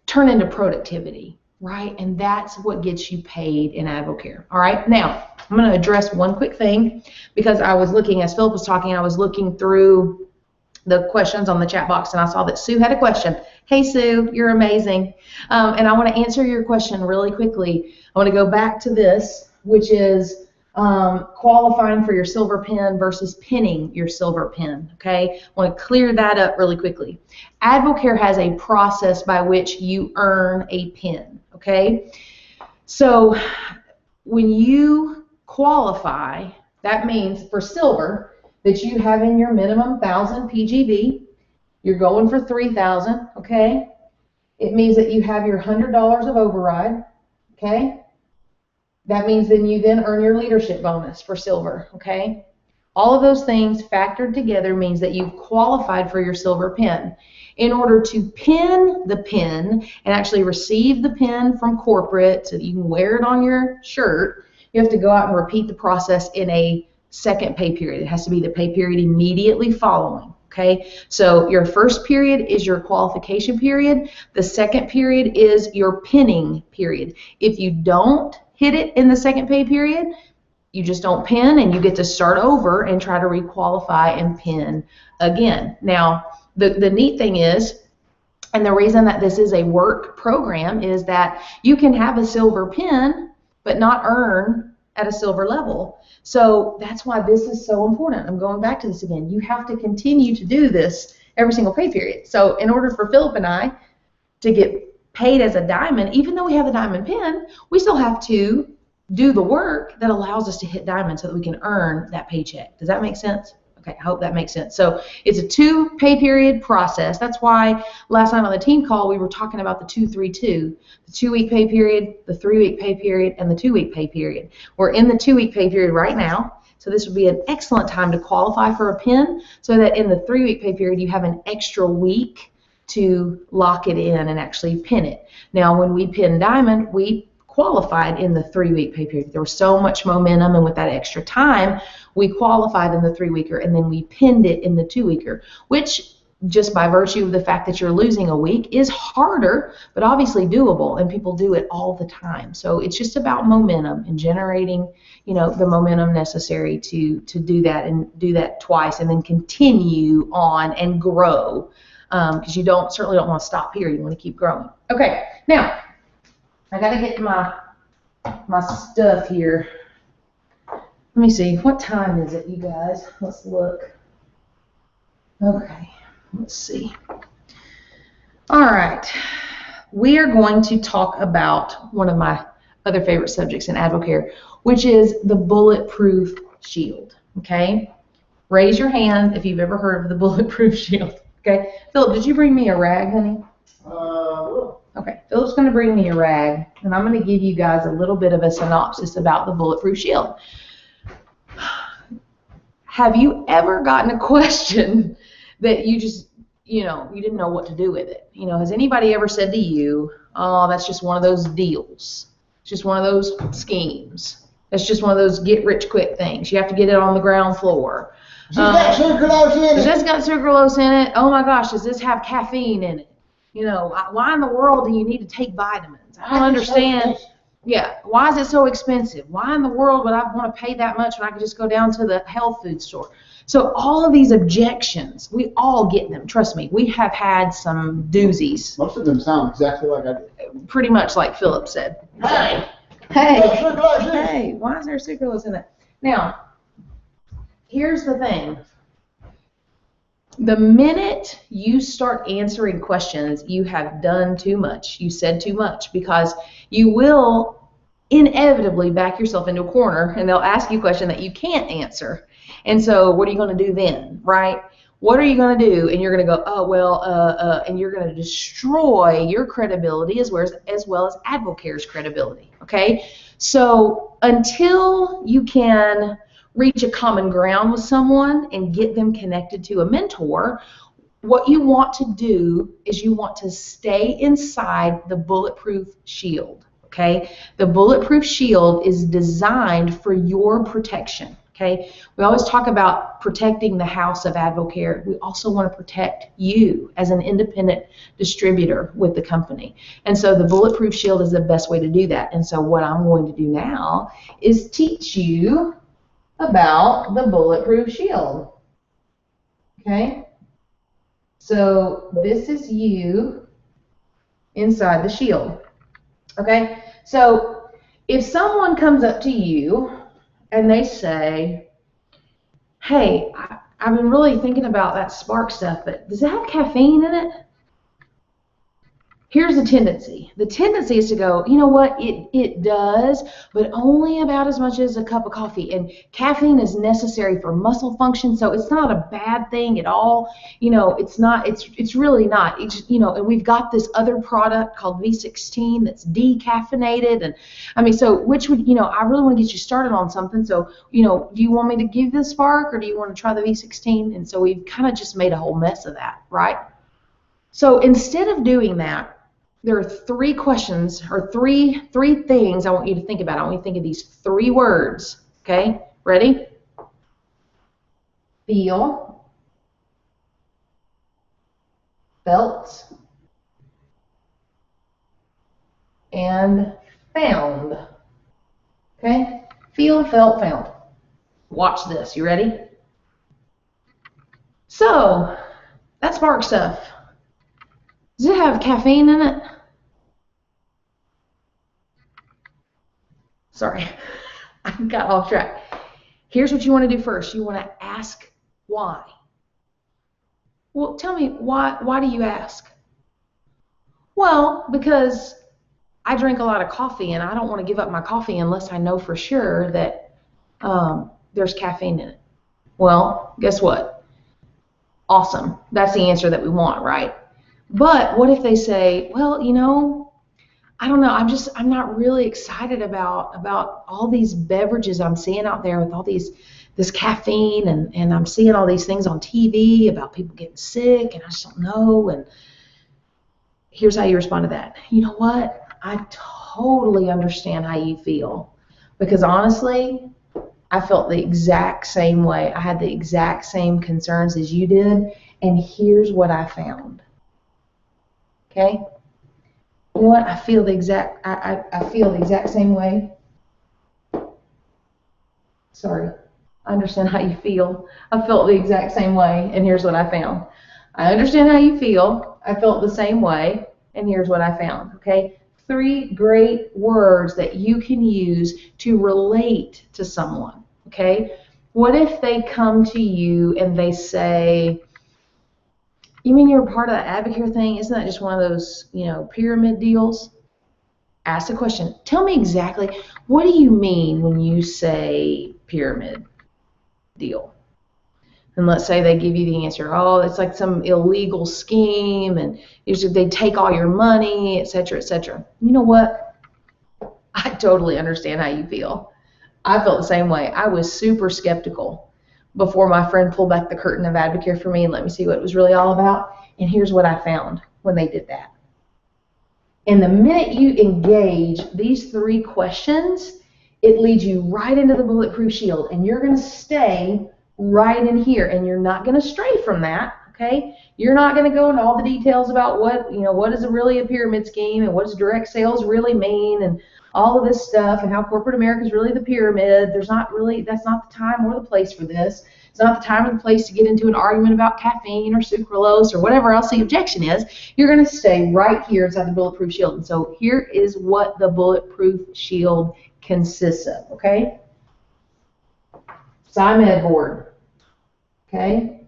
turn into productivity. Right? And that's what gets you paid in Advocare. All right? Now, I'm going to address one quick thing because I was looking, as Philip was talking, I was looking through the questions on the chat box and I saw that Sue had a question. Hey, Sue, you're amazing. And I want to answer your question really quickly. I want to go back to this, which is qualifying for your silver pin versus pinning your silver pin, okay? I want to clear that up really quickly. Advocare has a process by which you earn a pin, okay? So when you qualify, that means for silver that you have in your minimum 1,000 PGV, you're going for 3,000, okay? It means that you have your $100 of override, okay? That means then you then earn your leadership bonus for silver, okay? All of those things factored together means that you've qualified for your silver pin. In order to pin the pin and actually receive the pin from corporate so that you can wear it on your shirt, you have to go out and repeat the process in a second pay period. It has to be the pay period immediately following. Okay, so your first period is your qualification period. The second period is your pinning period. If you don't hit it in the second pay period, you just don't pin and you get to start over and try to requalify and pin again. Now, the neat thing is, and the reason that this is a work program is that you can have a silver pin but not earn at a silver level. So that's why this is so important. I'm going back to this again. You have to continue to do this every single pay period. So in order for Philip and I to get paid as a diamond, even though we have the diamond pin, we still have to do the work that allows us to hit diamond so that we can earn that paycheck. Does that make sense? Okay, I hope that makes sense. So it's a 2-pay period process. That's why last night on the team call we were talking about the 2-3-2, the 2-week pay period, the 3-week pay period, and the 2-week pay period. We're in the 2-week pay period right now, so this would be an excellent time to qualify for a pin so that in the 3-week pay period you have an extra week to lock it in and actually pin it. Now when we pin diamond, we qualified in the 3-week pay period. There was so much momentum, and with that extra time, we qualified in the 3-weeker, and then we pinned it in the 2-weeker, which just by virtue of the fact that you're losing a week is harder, but obviously doable, and people do it all the time. So it's just about momentum and generating, you know, the momentum necessary to do that and do that twice, and then continue on and grow, because you certainly don't want to stop here. You want to keep growing. Okay, now I got to get my stuff here. Let me see. What time is it, you guys? Let's look. Okay, let's see. All right. We are going to talk about one of my other favorite subjects in Advocare, which is the bulletproof shield. Okay? Raise your hand if you've ever heard of the bulletproof shield. Okay? Philip, did you bring me a rag, honey? Okay, Philip's going to bring me a rag, and I'm going to give you guys a little bit of a synopsis about the bulletproof shield. Have you ever gotten a question that you just, you didn't know what to do with it? Has anybody ever said to you, oh, that's just one of those deals. It's just one of those schemes. That's just one of those get-rich-quick things. You have to get it on the ground floor. It's got sucralose in it. It's got sucralose in it. Oh, my gosh, does this have caffeine in it? why in the world do you need to take vitamins? I don't understand. Yeah, why is it so expensive? Why in the world would I want to pay that much when I could just go down to the health food store? So all of these objections, we all get them. Trust me, we have had some doozies. Most of them sound exactly like I did. Pretty much like Philip said. Hey! Hey, why is there sucralose in it? Now, here's the thing. The minute you start answering questions, you have done too much. You said too much, because you will inevitably back yourself into a corner, and they'll ask you a question that you can't answer. And so what are you going to do then, right? What are you going to do? And you're going to go, oh, well, and you're going to destroy your credibility as well as Advocare's credibility, okay? So until you can reach a common ground with someone and get them connected to a mentor, what you want to do is you want to stay inside the bulletproof shield, okay? The bulletproof shield is designed for your protection, okay? We always talk about protecting the house of Advocare. We also want to protect you as an independent distributor with the company. And so the bulletproof shield is the best way to do that. And so what I'm going to do now is teach you about the bulletproof shield. Okay? So this is you inside the shield. Okay? So if someone comes up to you and they say, hey, I've been really thinking about that Spark stuff, but does it have caffeine in it? Here's the tendency. The tendency is to go, you know what, it does, but only about as much as a cup of coffee. And caffeine is necessary for muscle function, so it's not a bad thing at all. It's not, it's really not. It's, and we've got this other product called V16 that's decaffeinated. And I mean, so which would, I really want to get you started on something. So, do you want me to give the Spark, or do you want to try the V16? And so we've kind of just made a whole mess of that, right? So instead of doing that, there are 3 questions, or three things I want you to think about. I want you to think of these 3 words. Okay? Ready? Feel, felt, and found. Okay? Feel, felt, found. Watch this. You ready? So, that Spark stuff, does it have caffeine in it? Sorry, I got off track. Here's what you want to do first. You want to ask why. Well, tell me, why do you ask? Well, because I drink a lot of coffee, and I don't want to give up my coffee unless I know for sure that there's caffeine in it. Well, guess what? Awesome. That's the answer that we want, right? But what if they say, well, I don't know, I'm not really excited about all these beverages I'm seeing out there with all this caffeine, and I'm seeing all these things on TV about people getting sick, and I just don't know. And here's how you respond to that. You know what? I totally understand how you feel, because honestly, I felt the exact same way. I had the exact same concerns as you did, and here's what I found. Okay? You know what? I feel the exact same way. Sorry. I understand how you feel. I felt the exact same way, and here's what I found. I understand how you feel. I felt the same way, and here's what I found. Okay? 3 great words that you can use to relate to someone. Okay? What if they come to you and they say, you mean you're a part of the Advocare thing? Isn't that just one of those, pyramid deals? Ask the question. Tell me exactly, what do you mean when you say pyramid deal? And let's say they give you the answer, oh, it's like some illegal scheme, and they take all your money, etc., etc. You know what? I totally understand how you feel. I felt the same way. I was super skeptical before my friend pulled back the curtain of Advocare for me and let me see what it was really all about. And here's what I found when they did that. And the minute you engage these 3 questions, it leads you right into the bulletproof shield, and you're going to stay right in here, and you're not going to stray from that, okay? You're not going to go into all the details about what is really a pyramid scheme and what does direct sales really mean and all of this stuff and how corporate America is really the pyramid. That's not the time or the place for this. It's not the time or the place to get into an argument about caffeine or sucralose or whatever else the objection is. You're going to stay right here inside the Bulletproof Shield. And so here is what the Bulletproof Shield consists of, okay? SciMed board, okay?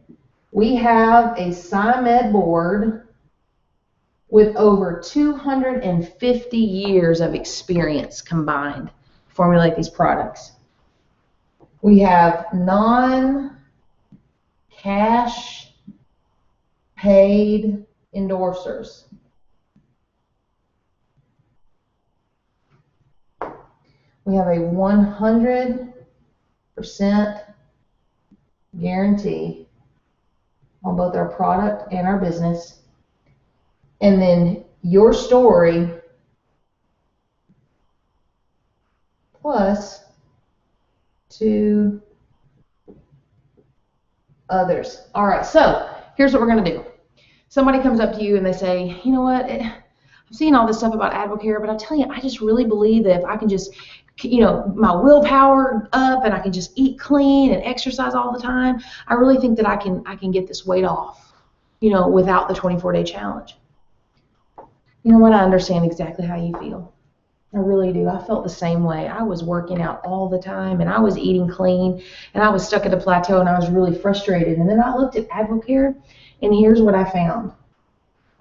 We have a SciMed board with over 250 years of experience combined to formulate these products. We have non-cash paid endorsers. We have a 100% guarantee on both our product and our business. And then your story plus 2 others. All right, so here's what we're going to do. Somebody comes up to you and they say, you know what, I'm seeing all this stuff about Advocare, but I tell you, I just really believe that if I can just, my willpower up and I can just eat clean and exercise all the time, I really think that I can get this weight off, without the 24-day challenge. You know what? I understand exactly how you feel. I really do. I felt the same way. I was working out all the time, and I was eating clean, and I was stuck at a plateau, and I was really frustrated. And then I looked at Advocare, and here's what I found.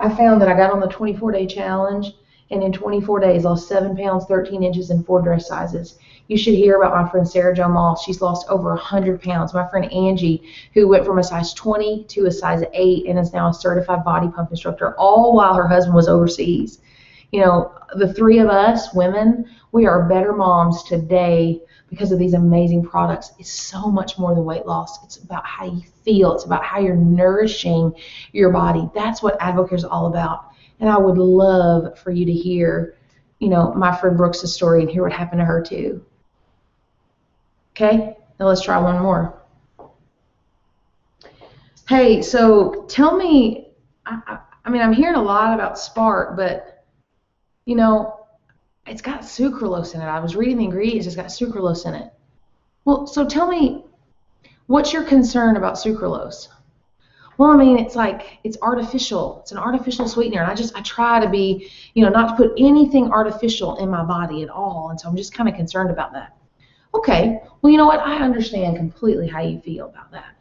I found that I got on the 24-day challenge, and in 24 days lost 7 pounds, 13 inches, and 4 dress sizes. You should hear about my friend Sarah Jo Moss. She's lost over 100 pounds. My friend Angie, who went from a size 20 to a size 8 and is now a certified body pump instructor, all while her husband was overseas. The 3 of us, women, we are better moms today because of these amazing products. It's so much more than weight loss. It's about how you feel. It's about how you're nourishing your body. That's what Advocare is all about. And I would love for you to hear, my friend Brooks' story and hear what happened to her too. Okay, now let's try one more. Hey, so tell me, I'm hearing a lot about Spark, but, it's got sucralose in it. I was reading the ingredients, it's got sucralose in it. Well, so tell me, what's your concern about sucralose? Well, it's artificial. It's an artificial sweetener, and I try to be, not to put anything artificial in my body at all, and so I'm just kind of concerned about that. Okay, well, you know what? I understand completely how you feel about that.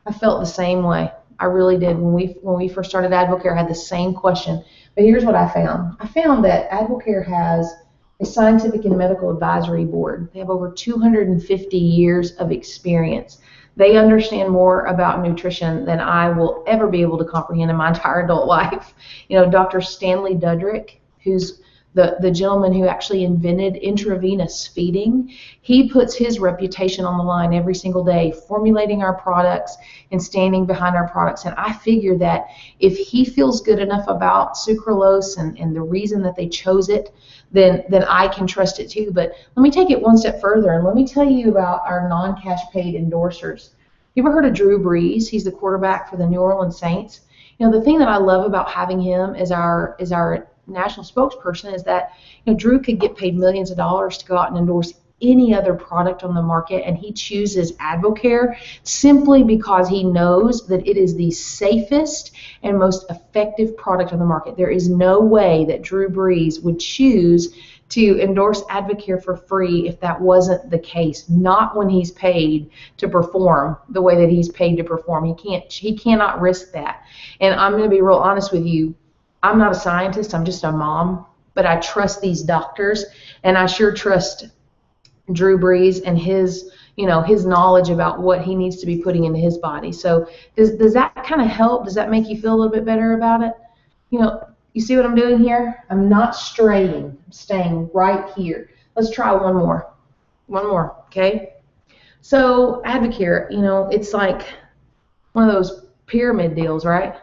I felt the same way. I really did. When we first started Advocare, I had the same question. But here's what I found. I found that Advocare has a scientific and medical advisory board. They have over 250 years of experience. They understand more about nutrition than I will ever be able to comprehend in my entire adult life. Dr. Stanley Dudrick, who's the gentleman who actually invented intravenous feeding, he puts his reputation on the line every single day, formulating our products and standing behind our products. And I figure that if he feels good enough about sucralose and the reason that they chose it, then I can trust it too. But let me take it one step further, and let me tell you about our non-cash paid endorsers. You ever heard of Drew Brees? He's the quarterback for the New Orleans Saints. The thing that I love about having him as our national spokesperson is that Drew could get paid millions of dollars to go out and endorse any other product on the market, and he chooses Advocare simply because he knows that it is the safest and most effective product on the market. There is no way that Drew Brees would choose to endorse Advocare for free if that wasn't the case. Not when he's paid to perform the way that he's paid to perform. He cannot risk that. And I'm going to be real honest with you. I'm not a scientist, I'm just a mom, but I trust these doctors, and I sure trust Drew Brees and his knowledge about what he needs to be putting into his body. So does that kind of help? Does that make you feel a little bit better about it? You see what I'm doing here? I'm not straying, I'm staying right here. Let's try one more, okay? So Advocare, it's like one of those pyramid deals, right?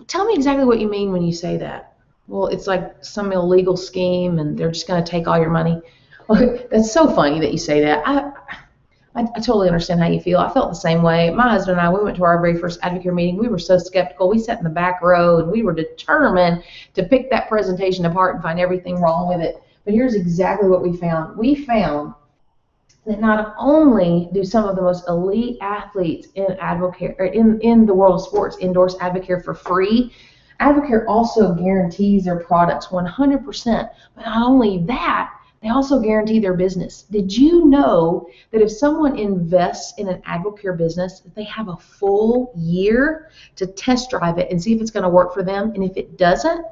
Tell me exactly what you mean when you say that. Well, it's like some illegal scheme and they're just going to take all your money. Well, that's so funny that you say that. I totally understand how you feel. I felt the same way. My husband and I, we went to our very first Advocare meeting. We were so skeptical. We sat in the back row, and we were determined to pick that presentation apart and find everything wrong with it. But here's exactly what we found. We found that not only do some of the most elite athletes in Advocare, or in the world of sports endorse Advocare for free, Advocare also guarantees their products 100%. But not only that, they also guarantee their business. Did you know that if someone invests in an Advocare business, that they have a full year to test drive it and see if it's going to work for them? And if it doesn't,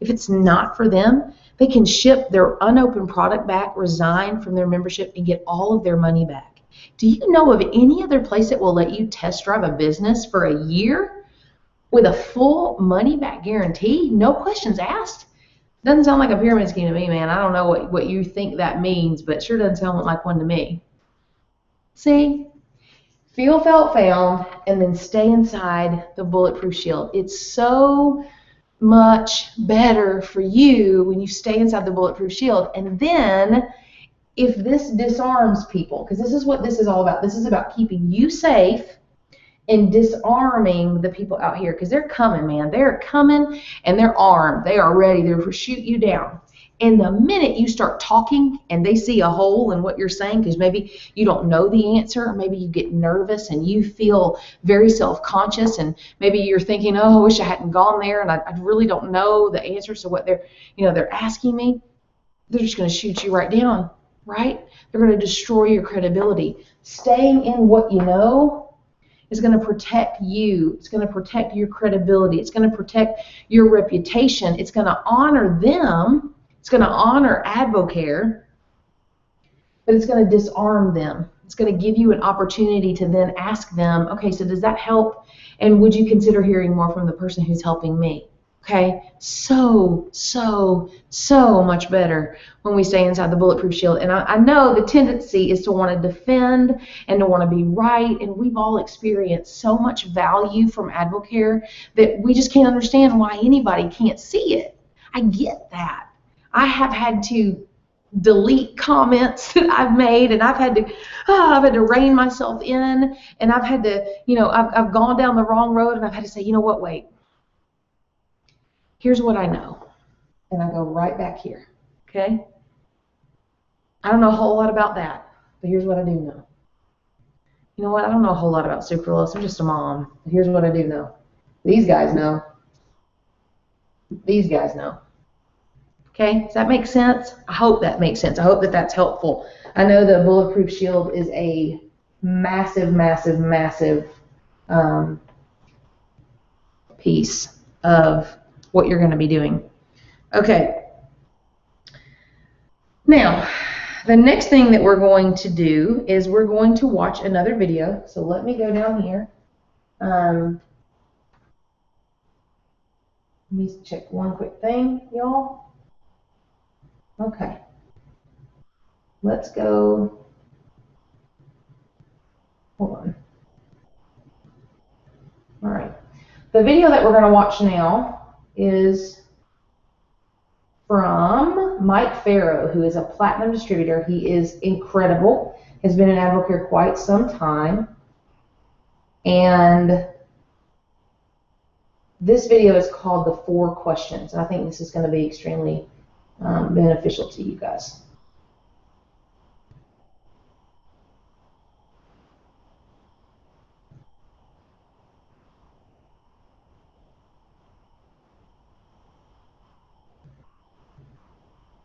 if it's not for them, they can ship their unopened product back, resign from their membership, and get all of their money back. Do you know of any other place that will let you test drive a business for a year with a full money back guarantee? No questions asked. Doesn't sound like a pyramid scheme to me, man. I don't know what you think that means, but it sure doesn't sound like one to me. See? Feel, felt, found, and then stay inside the Bulletproof Shield. It's so much better for you when you stay inside the Bulletproof Shield. And then if this disarms people, because this is what this is all about. This is about keeping you safe and disarming the people out here, because they're coming, man. They're coming, and they're armed. They are ready. They're to shoot you down. And the minute you start talking and they see a hole in what you're saying, because maybe you don't know the answer, or maybe you get nervous and you feel very self-conscious, and maybe you're thinking, oh, I wish I hadn't gone there, and I really don't know the answers to what they're asking me. They're just going to shoot you right down, right? They're going to destroy your credibility. Staying in what you know is going to protect you. It's going to protect your credibility. It's going to protect your reputation. It's going to honor them. It's going to honor Advocare, but it's going to disarm them. It's going to give you an opportunity to then ask them, okay, so does that help? And would you consider hearing more from the person who's helping me? Okay, so much better when we stay inside the Bulletproof Shield. And I know the tendency is to want to defend and to want to be right, and we've all experienced so much value from Advocare that we just can't understand why anybody can't see it. I get that. I have had to delete comments that I've made, and I've had to rein myself in, and I've had to, I've gone down the wrong road, and I've had to say, you know what, wait. Here's what I know, and I go right back here, okay? I don't know a whole lot about that, but here's what I do know. You know what? I don't know a whole lot about sucralose. I'm just a mom, but here's what I do know. These guys know. These guys know. Okay? Does that make sense? I hope that makes sense. I hope that that's helpful. I know the Bulletproof Shield is a massive, massive, massive piece of what you're going to be doing. Okay. Now, the next thing that we're going to do is we're going to watch another video. So let me go down here. Let me check one quick thing, y'all. Okay. Let's go. Hold on. All right. The video that we're going to watch now is from Mike Farrow, who is a platinum distributor. He is incredible, has been in Advocare quite some time, and this video is called The 4 Questions, and I think this is going to be extremely beneficial to you guys.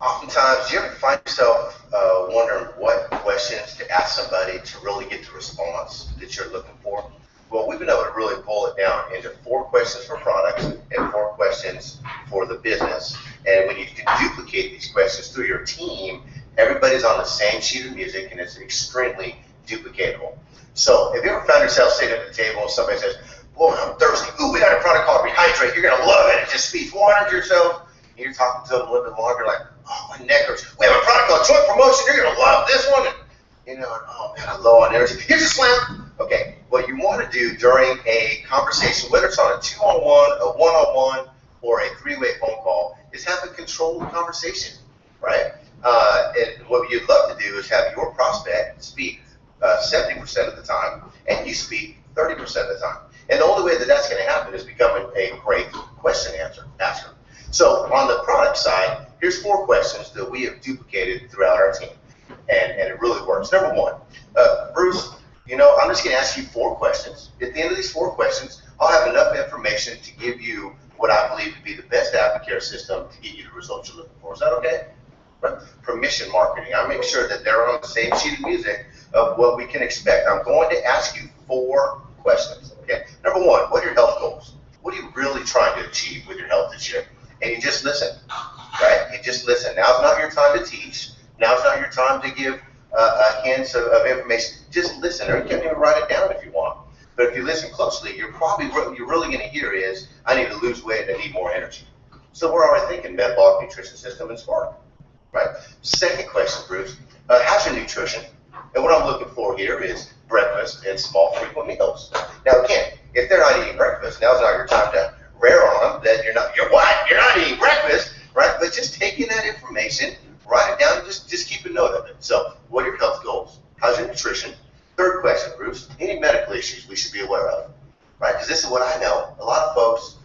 Oftentimes, do you ever find yourself wondering what questions to ask somebody to really get the response that you're looking for? Well, we've been able to really boil it down into 4 questions for products and 4 questions for the business. And when you can duplicate these questions through your team, everybody's on the same sheet of music, and it's extremely duplicatable. So if you ever found yourself sitting at the table and somebody says, boy, I'm thirsty. Ooh, we got a product called Rehydrate. You're going to love it. It just speeds water to yourself. And you're talking to them a little bit longer, like, oh, my neck hurts. We have a product called Joint Promotion. You're going to love this one. And, oh, man, I'm low on energy. Here's a slam. Okay, what you want to do during a conversation, whether it's on a 2-on-1, a 1-on-1, or a 3-way phone call, is have a controlled conversation, right? And what you'd love to do is have your prospect speak 70% of the time, and you speak 30% of the time. And the only way that that's going to happen is becoming a great question asker. So on the product side, here's 4 questions that we have duplicated throughout our team, and it really works. Number 1, Bruce, I'm just going to ask you 4 questions. At the end of these 4 questions, I'll have enough information to give you what I believe to be the best AdvoCare system to get you the results you're looking for. Is that okay? Right. Permission marketing. I make sure that they're on the same sheet of music of what we can expect. I'm going to ask you 4 questions. Okay. Number 1, what are your health goals? What are you really trying to achieve with your health this year? And you just listen, right? You just listen. Now's not your time to teach. Now's not your time to give hints of information. Just listen, or you can even write it down if you want. But if you listen closely, what you're really going to hear is, I need to lose weight and I need more energy. So we're already thinking metabolic nutrition system and Spark, right? Second question, Bruce, how's your nutrition? And what I'm looking for here is breakfast and small frequent meals. Now again, if they're not eating breakfast, now's not your time to rare on them that you're not eating breakfast, right? But just taking that information, write it down, and just keep a note of it. So what are your health goals? How's your nutrition? Third question, Bruce, any medical issues we should be aware of, right? Because this is what I know. A lot of folks,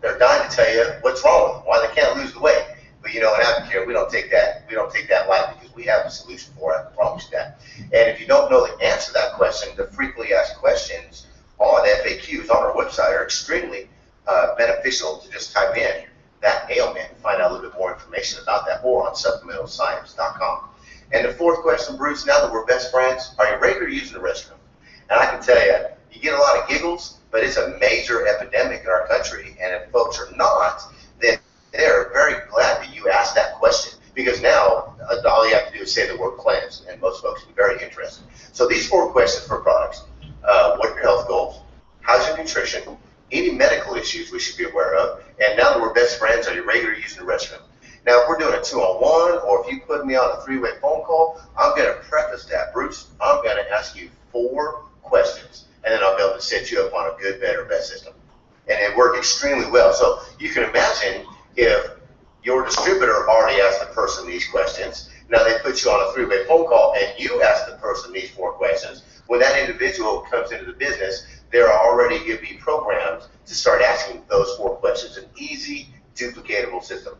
they're dying to tell you what's wrong with them, why they can't lose the weight. But in AdvoCare, we don't take that lightly because we have a solution for it. I promise you that. And if you don't know the answer to that question, the frequently asked questions on FAQs on our website are extremely beneficial to just type in that ailment and find out a little bit more information about that, or on supplementalscience.com. And the fourth question, Bruce, now that we're best friends, are you regular using the restroom? And I can tell you, you get a lot of giggles, but it's a major epidemic in our country. And if folks are not, then they're very glad that you asked that question, because now all you have to do is say the word cleanse, and most folks will be very interested. So these 4 questions for products. What are your health goals? How's your nutrition? Any medical issues we should be aware of? And now that we're best friends, are you regular using the restroom? Now, if we're doing a 2-on-1, or if you put me on a 3-way phone call, I'm going to preface that, Bruce. I'm going to ask you 4 questions, and then I'll be able to set you up on a good, better, best system. And it worked extremely well. So you can imagine if your distributor already asked the person these questions, now they put you on a 3-way phone call, and you ask the person these 4 questions. When that individual comes into the business, they're already going to be programmed to start asking those 4 questions. An easy, duplicatable system.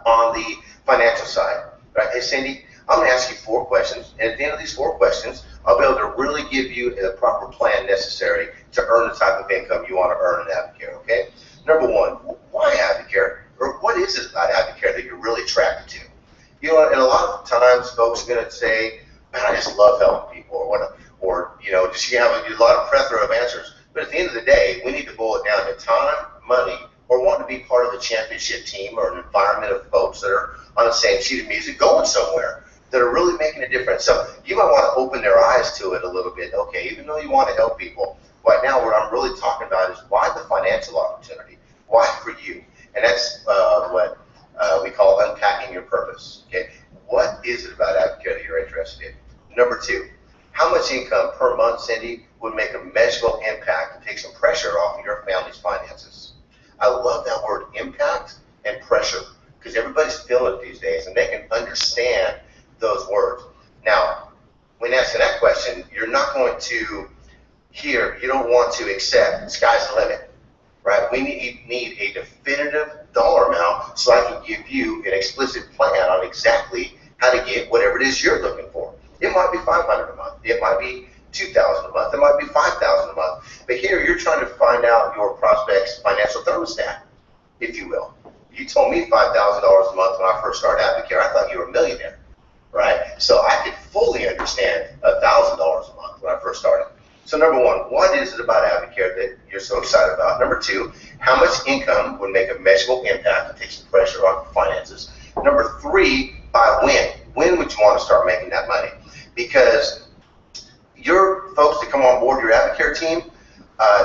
On the financial side, right? Hey, Cindy, I'm going to ask you 4 questions, and at the end of these 4 questions, I'll be able to really give you the proper plan necessary to earn the type of income you want to earn in AdvoCare, okay? Number 1, why AdvoCare? Or what is it about AdvoCare that you're really attracted to? And a lot of times folks are going to say, man, I just love helping people, or just you have a lot of plethora of answers. But at the end of the day, we need to boil it down to time, money, or wanting to be part of a championship team or an environment of folks that are on the same sheet of music going somewhere that are really making a difference. So you might want to open their eyes to it a little bit. Okay, even though you want to help people, right now what I'm really talking about is why the financial opportunity? Why for you? And that's what we call unpacking your purpose. Okay, what is it about AdvoCare that you're interested in? Number 2, how much income per month, Cindy, would make a measurable impact and take some pressure off of your family's finances? I love that word, impact and pressure, because everybody's feeling it these days, and they can understand those words. Now, when asking that question, you're not going to you don't want to accept sky's the limit, right? We need a definitive dollar amount so I can give you an explicit plan on exactly how to get whatever it is you're looking for. It might be $500 a month. It might be $2,000 a month. It might be $5,000 a month. But here you're trying to find out your prospect's financial thermostat, if you will. You told me $5,000 a month when I first started AdvoCare. I thought you were a millionaire, right? So I could fully understand $1,000 a month when I first started. So number 1, what is it about AdvoCare that you're so excited about? Number 2, how much income would make a measurable impact and take some pressure off finances? Number 3, by when? When would you want to start making that money? Because your folks that come on board your AdvoCare team,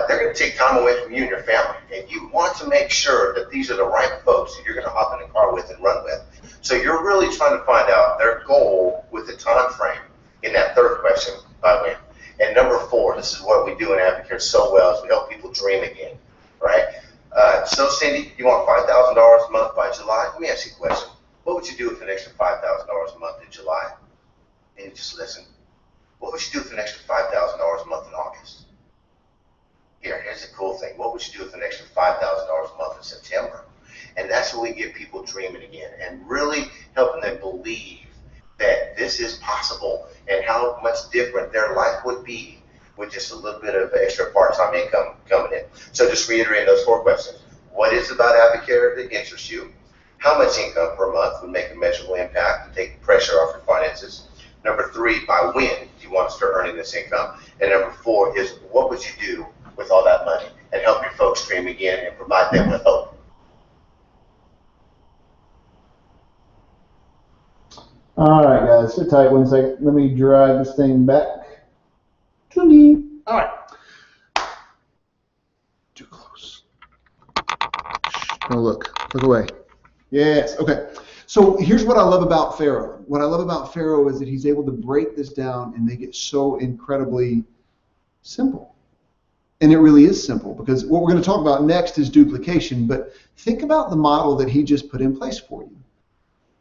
they're going to take time away from you and your family. And you want to make sure that these are the right folks that you're going to hop in the car with and run with. So you're really trying to find out their goal with the time frame in that 3rd question, by when. And number 4, this is what we do in AdvoCare so well, is we help people dream again, right? So Cindy, you want $5,000 a month by July? Let me ask you a question. What would you do with an extra $5,000 a month in July? And you just listen. What would you do with an extra $5,000 a month in August? Here's the cool thing. What would you do with an extra $5,000 a month in September? And that's when we get people dreaming again and really helping them believe that this is possible and how much different their life would be with just a little bit of extra part-time income coming in. So just reiterating those 4 questions. What is it about Advocare that interests you? How much income per month would make a measurable impact and take pressure off your finances? Number 3, by when do you want to start earning this income? And number 4 is, what would you do with all that money and help your folks dream again and provide them with hope? All right, guys, sit tight 1 second. Let me drive this thing back to me. All right. Too close. Oh, look away. Yes, okay. So here's what I love about Pharaoh. What I love about Pharaoh is that he's able to break this down and make it so incredibly simple. And it really is simple, because what we're going to talk about next is duplication, but think about the model that he just put in place for you.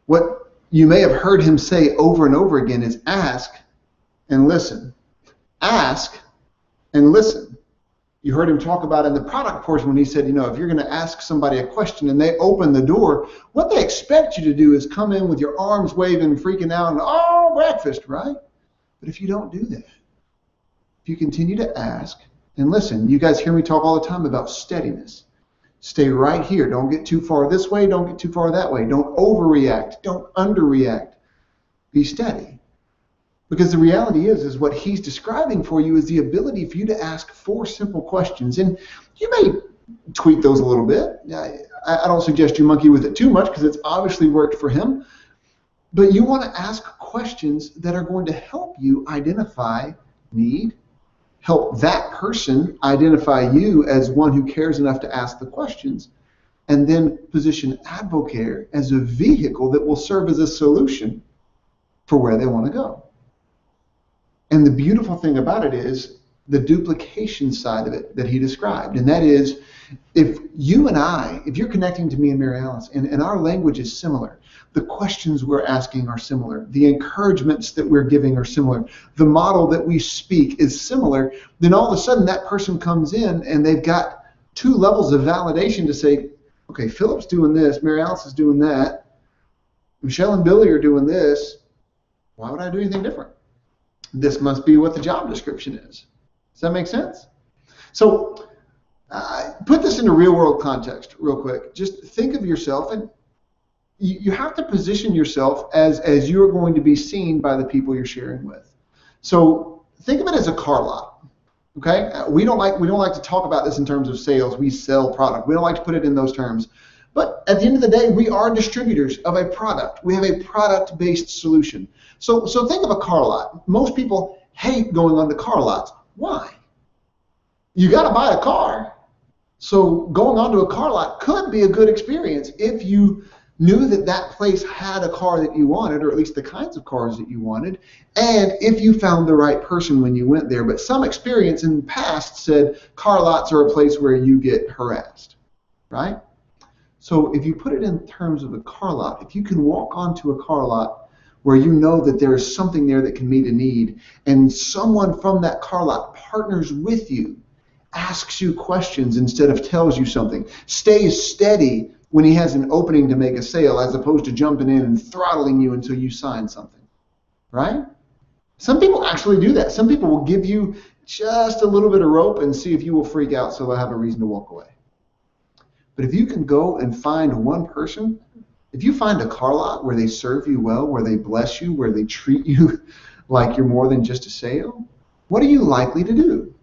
What you may have heard him say over and over again is ask and listen. Ask and listen. You heard him talk about in the product portion when he said, you know, if you're going to ask somebody a question and they open the door, what they expect you to do is come in with your arms waving, freaking out, and oh, breakfast, right? But if you don't do that, if you continue to ask and listen, you guys hear me talk all the time about steadiness. Stay right here. Don't get too far this way. Don't get too far that way. Don't overreact. Don't underreact. Be steady. Because the reality is what he's describing for you is the ability for you to ask 4 simple questions. And you may tweak those a little bit. I don't suggest you monkey with it too much because it's obviously worked for him. But you want to ask questions that are going to help you identify need, help that person identify you as one who cares enough to ask the questions, and then position Advocare as a vehicle that will serve as a solution for where they want to go. And the beautiful thing about it is the duplication side of it that he described, and that is if you and I, if you're connecting to me and Mary Alice, and our language is similar, the questions we're asking are similar, the encouragements that we're giving are similar, the model that we speak is similar, then all of a sudden that person comes in and they've got 2 levels of validation to say, okay, Philip's doing this, Mary Alice is doing that, Michelle and Billy are doing this, why would I do anything different? This must be what the job description is. Does that make sense? So put this into real world context real quick. Just think of yourself, and you have to position yourself as you're going to be seen by the people you're sharing with. So think of it as a car lot. Okay? We don't like to talk about this in terms of sales. We sell product. We don't like to put it in those terms. But at the end of the day, we are distributors of a product. We have a product-based solution. So think of a car lot. Most people hate going onto car lots. Why? You got to buy a car. So going onto a car lot could be a good experience if you knew that that place had a car that you wanted, or at least the kinds of cars that you wanted, and if you found the right person when you went there. But some experience in the past said car lots are a place where you get harassed, right? So if you put it in terms of a car lot, if you can walk onto a car lot where you know that there is something there that can meet a need, and someone from that car lot partners with you, asks you questions instead of tells you something, stays steady when he has an opening to make a sale as opposed to jumping in and throttling you until you sign something, right? Some people actually do that. Some people will give you just a little bit of rope and see if you will freak out so they'll have a reason to walk away. But if you can go and find one person, if you find a car lot where they serve you well, where they bless you, where they treat you like you're more than just a sale, what are you likely to do?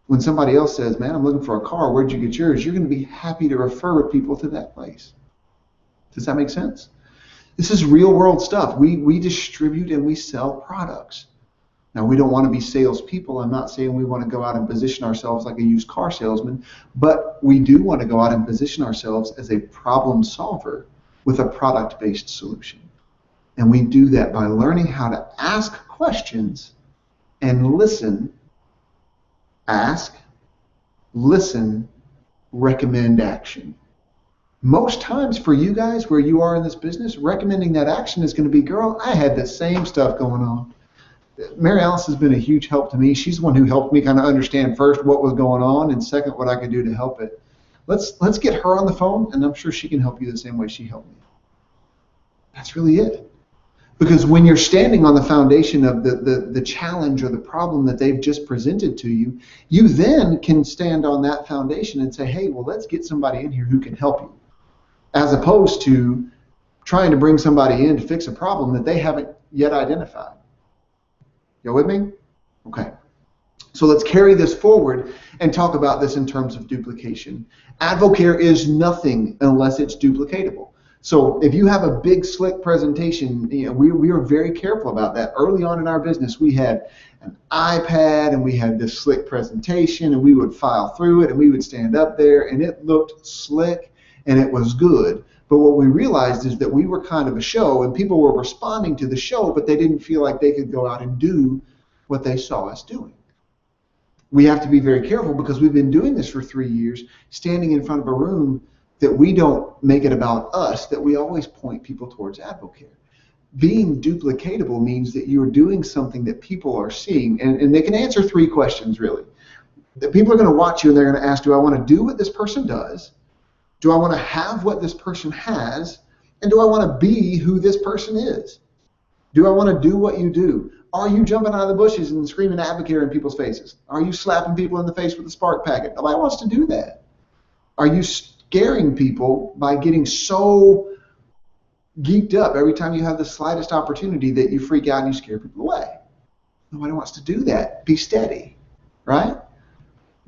When somebody else says, man, I'm looking for a car, where'd you get yours? You're going to be happy to refer people to that place. Does that make sense? This is real world stuff. We distribute and we sell products. Now, we don't want to be salespeople. I'm not saying we want to go out and position ourselves like a used car salesman, but we do want to go out and position ourselves as a problem solver with a product-based solution. And we do that by learning how to ask questions and listen. Ask, listen, recommend action. Most times for you guys where you are in this business, recommending that action is going to be, girl, I had the same stuff going on. Mary Alice has been a huge help to me. She's the one who helped me kind of understand first what was going on, and second what I could do to help it. Let's get her on the phone, and I'm sure she can help you the same way she helped me. That's really it. Because when you're standing on the foundation of the challenge or the problem that they've just presented to you, you then can stand on that foundation and say, hey, well, let's get somebody in here who can help you, as opposed to trying to bring somebody in to fix a problem that they haven't yet identified. You with me? Okay. So let's carry this forward and talk about this in terms of duplication. Advocare is nothing unless it's duplicatable. So if you have a big, slick presentation, we were very careful about that. Early on in our business, we had an iPad, and we had this slick presentation, and we would file through it, and we would stand up there, and it looked slick, and it was good. But what we realized is that we were kind of a show, and people were responding to the show, but they didn't feel like they could go out and do what they saw us doing. We have to be very careful, because we've been doing this for 3 years, standing in front of a room, that we don't make it about us, that we always point people towards Advocare. Being duplicatable means that you're doing something that people are seeing, and they can answer 3 questions, really. The people are going to watch you, and they're going to ask, do I want to do what this person does? Do I want to have what this person has? And do I want to be who this person is? Do I want to do what you do? Are you jumping out of the bushes and screaming Advocare in people's faces? Are you slapping people in the face with a spark packet? Nobody wants to do that. Are you scaring people by getting so geeked up every time you have the slightest opportunity that you freak out and you scare people away? Nobody wants to do that. Be steady, right?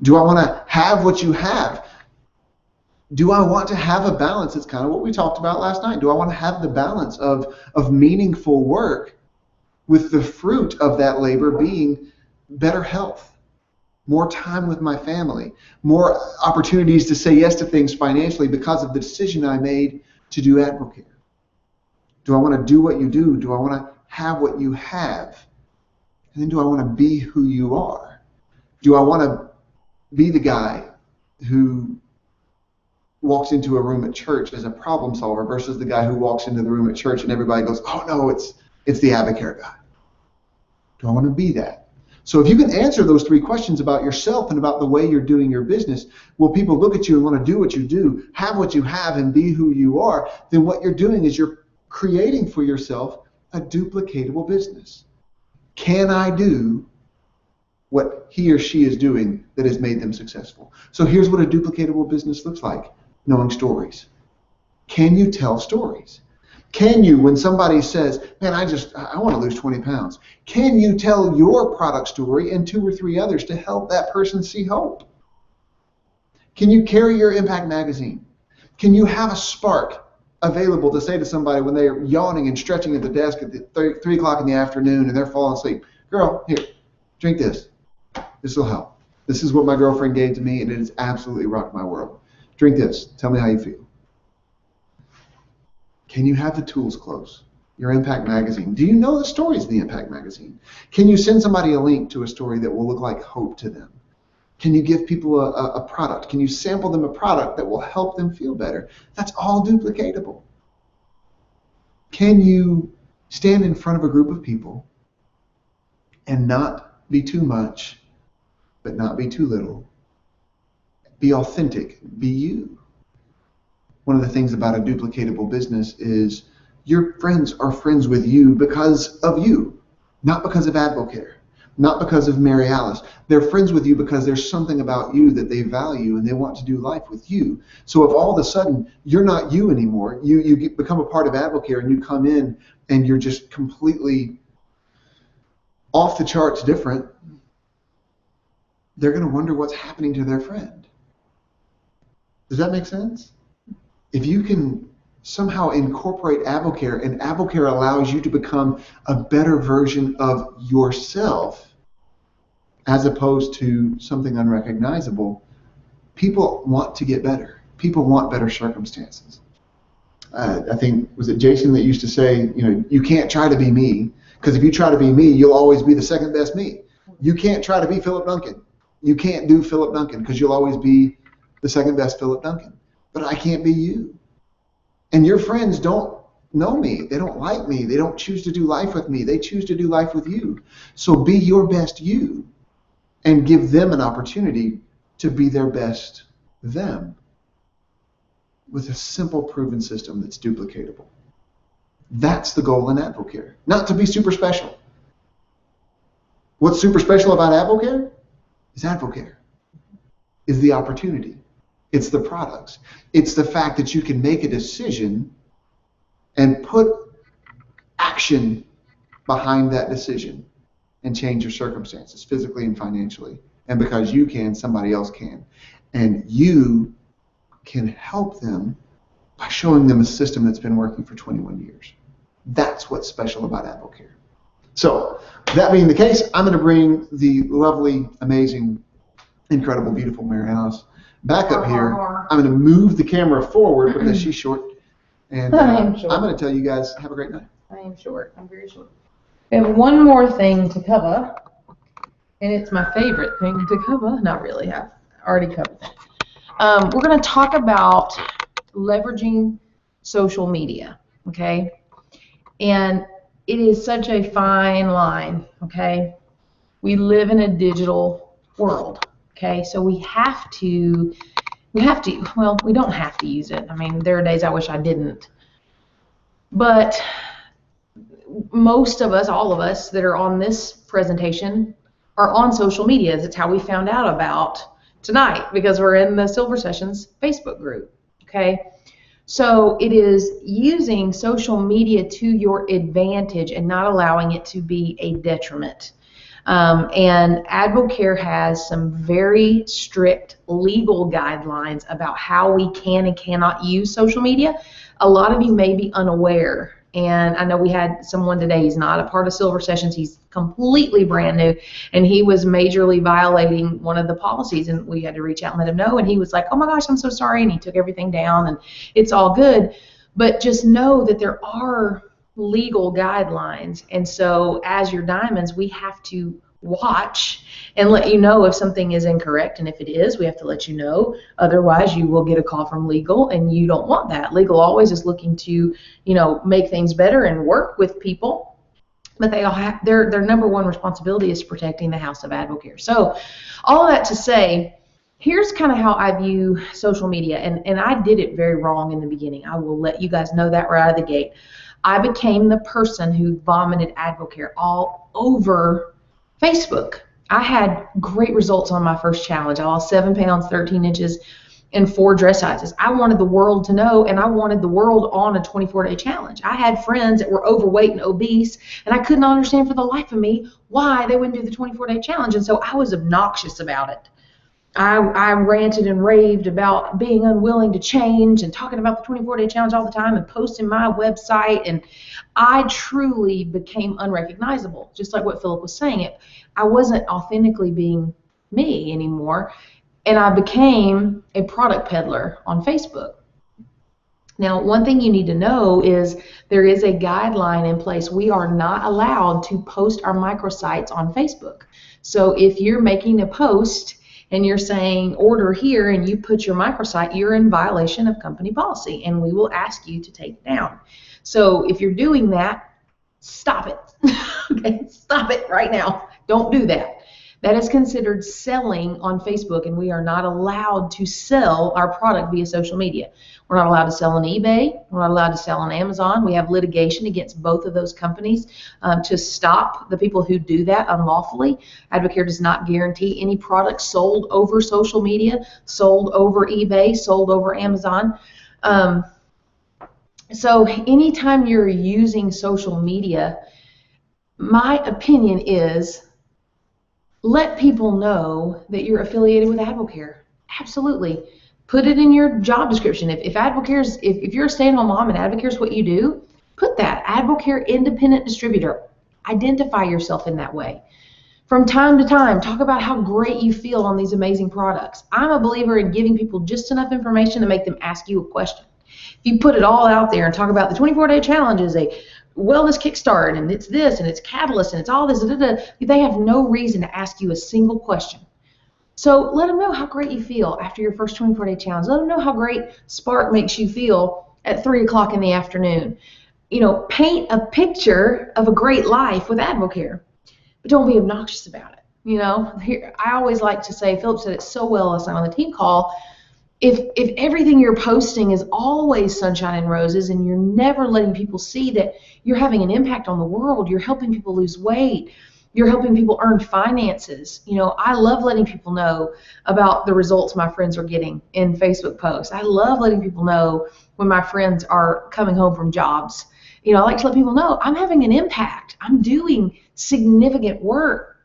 Do I want to have what you have? Do I want to have a balance? It's kind of what we talked about last night. Do I want to have the balance of meaningful work with the fruit of that labor being better health, more time with my family, more opportunities to say yes to things financially because of the decision I made to do Advocare? Do I want to do what you do? Do I want to have what you have? And then do I want to be who you are? Do I want to be the guy who walks into a room at church as a problem solver versus the guy who walks into the room at church and everybody goes, oh no, it's the Advocare guy? Do I want to be that? So if you can answer those 3 questions about yourself and about the way you're doing your business, will people look at you and want to do what you do, have what you have, and be who you are, then what you're doing is you're creating for yourself a duplicatable business. Can I do what he or she is doing that has made them successful? So here's what a duplicatable business looks like. Knowing stories. Can you tell stories? Can you, when somebody says, man, I want to lose 20 pounds, can you tell your product story and 2 or 3 others to help that person see hope? Can you carry your impact magazine? Can you have a spark available to say to somebody when they're yawning and stretching at the desk at 3 o'clock in the afternoon and they're falling asleep, girl, here, drink this. This will help. This is what my girlfriend gave to me, and it has absolutely rocked my world. Drink this. Tell me how you feel. Can you have the tools close? Your impact magazine. Do you know the stories in the impact magazine? Can you send somebody a link to a story that will look like hope to them? Can you give people a product? Can you sample them a product that will help them feel better? That's all duplicatable. Can you stand in front of a group of people and not be too much, but not be too little? Be authentic. Be you. One of the things about a duplicatable business is your friends are friends with you because of you, not because of Advocare, not because of Mary Alice. They're friends with you because there's something about you that they value and they want to do life with you. So if all of a sudden you're not you anymore, you become a part of Advocare and you come in and you're just completely off the charts different, they're going to wonder what's happening to their friend. Does that make sense? If you can somehow incorporate Advocare, and Advocare allows you to become a better version of yourself as opposed to something unrecognizable, people want to get better. People want better circumstances. I think, was it Jason that used to say, you can't try to be me, because if you try to be me, you'll always be the second best me. You can't try to be Philip Duncan. You can't do Philip Duncan because you'll always be the second best Philip Duncan. But I can't be you. And your friends don't know me. They don't like me. They don't choose to do life with me. They choose to do life with you. So be your best you and give them an opportunity to be their best them with a simple, proven system that's duplicatable. That's the goal in AdvoCare, not to be super special. What's super special about AdvoCare is AdvoCare, is the opportunity. It's the products. It's the fact that you can make a decision and put action behind that decision and change your circumstances physically and financially. And because you can, somebody else can. And you can help them by showing them a system that's been working for 21 years. That's what's special about AdvoCare. So, that being the case, I'm going to bring the lovely, amazing, incredible, beautiful Mary Alice back up here. I'm going to move the camera forward because she's short. And I'm going to tell you guys, have a great night. I am short. I'm very short. We have one more thing to cover, and it's my favorite thing to cover. Not really. I've already covered that. We're going to talk about leveraging social media, okay? And it is such a fine line, okay? We live in a digital world, okay? So we have to, well, we don't have to use it. I mean, there are days I wish I didn't. But most of us, all of us that are on this presentation are on social media. It's how we found out about tonight because we're in the Silver Sessions Facebook group, okay? So it is using social media to your advantage and not allowing it to be a detriment. And AdvoCare has some very strict legal guidelines about how we can and cannot use social media. A lot of you may be unaware. And I know we had someone today, he's not a part of Silver Sessions, he's completely brand new, and he was majorly violating one of the policies, and we had to reach out and let him know, and he was like, oh my gosh, I'm so sorry, and he took everything down, and it's all good. But just know that there are legal guidelines, and so as your diamonds, we have to watch and let you know if something is incorrect, and if it is, we have to let you know. Otherwise, you will get a call from legal, and you don't want that. Legal always is looking to, you know, make things better and work with people, but they all have their number one responsibility is protecting the house of AdvoCare. So, all of that to say, here's kind of how I view social media, and I did it very wrong in the beginning. I will let you guys know that right out of the gate. I became the person who vomited AdvoCare all over Facebook. I had great results on my first challenge. I lost 7 pounds, 13 inches, and 4 dress sizes. I wanted the world to know, and I wanted the world on a 24-day challenge. I had friends that were overweight and obese, and I could not understand for the life of me why they wouldn't do the 24-day challenge, and so I was obnoxious about it. I ranted and raved about being unwilling to change and talking about the 24-day challenge all the time and posting my website, and I truly became unrecognizable, just like what Philip was saying. I wasn't authentically being me anymore, and I became a product peddler on Facebook. Now, one thing you need to know is there is a guideline in place. We are not allowed to post our microsites on Facebook. So if you're making a post and you're saying order here and you put your microsite, you're in violation of company policy, and we will ask you to take it down. So if you're doing that, stop it. Okay, stop it right now. Don't do that. That is considered selling on Facebook, and we are not allowed to sell our product via social media. We're not allowed to sell on eBay. We're not allowed to sell on Amazon. We have litigation against both of those companies to stop the people who do that unlawfully. AdvoCare does not guarantee any product sold over social media, sold over eBay, sold over Amazon. So anytime you're using social media, my opinion is let people know that you're affiliated with AdvoCare. Absolutely. Put it in your job description. If AdvoCare's, if you're a stay-at-home mom and AdvoCare's what you do, put that. AdvoCare Independent Distributor. Identify yourself in that way. From time to time, talk about how great you feel on these amazing products. I'm a believer in giving people just enough information to make them ask you a question. If you put it all out there and talk about the 24-day challenge is a wellness kickstart, and it's this, and it's catalyst, and it's all this, they have no reason to ask you a single question. So let them know how great you feel after your first 24-day challenge. Let them know how great Spark makes you feel at 3 o'clock in the afternoon. paint a picture of a great life with AdvoCare, but don't be obnoxious about it. Here, I always like to say, Philip said it so well last night on the team call, if everything you're posting is always sunshine and roses and you're never letting people see that you're having an impact on the world, you're helping people lose weight, you're helping people earn finances. I love letting people know about the results my friends are getting in Facebook posts. I love letting people know when my friends are coming home from jobs. I like to let people know I'm having an impact. I'm doing significant work.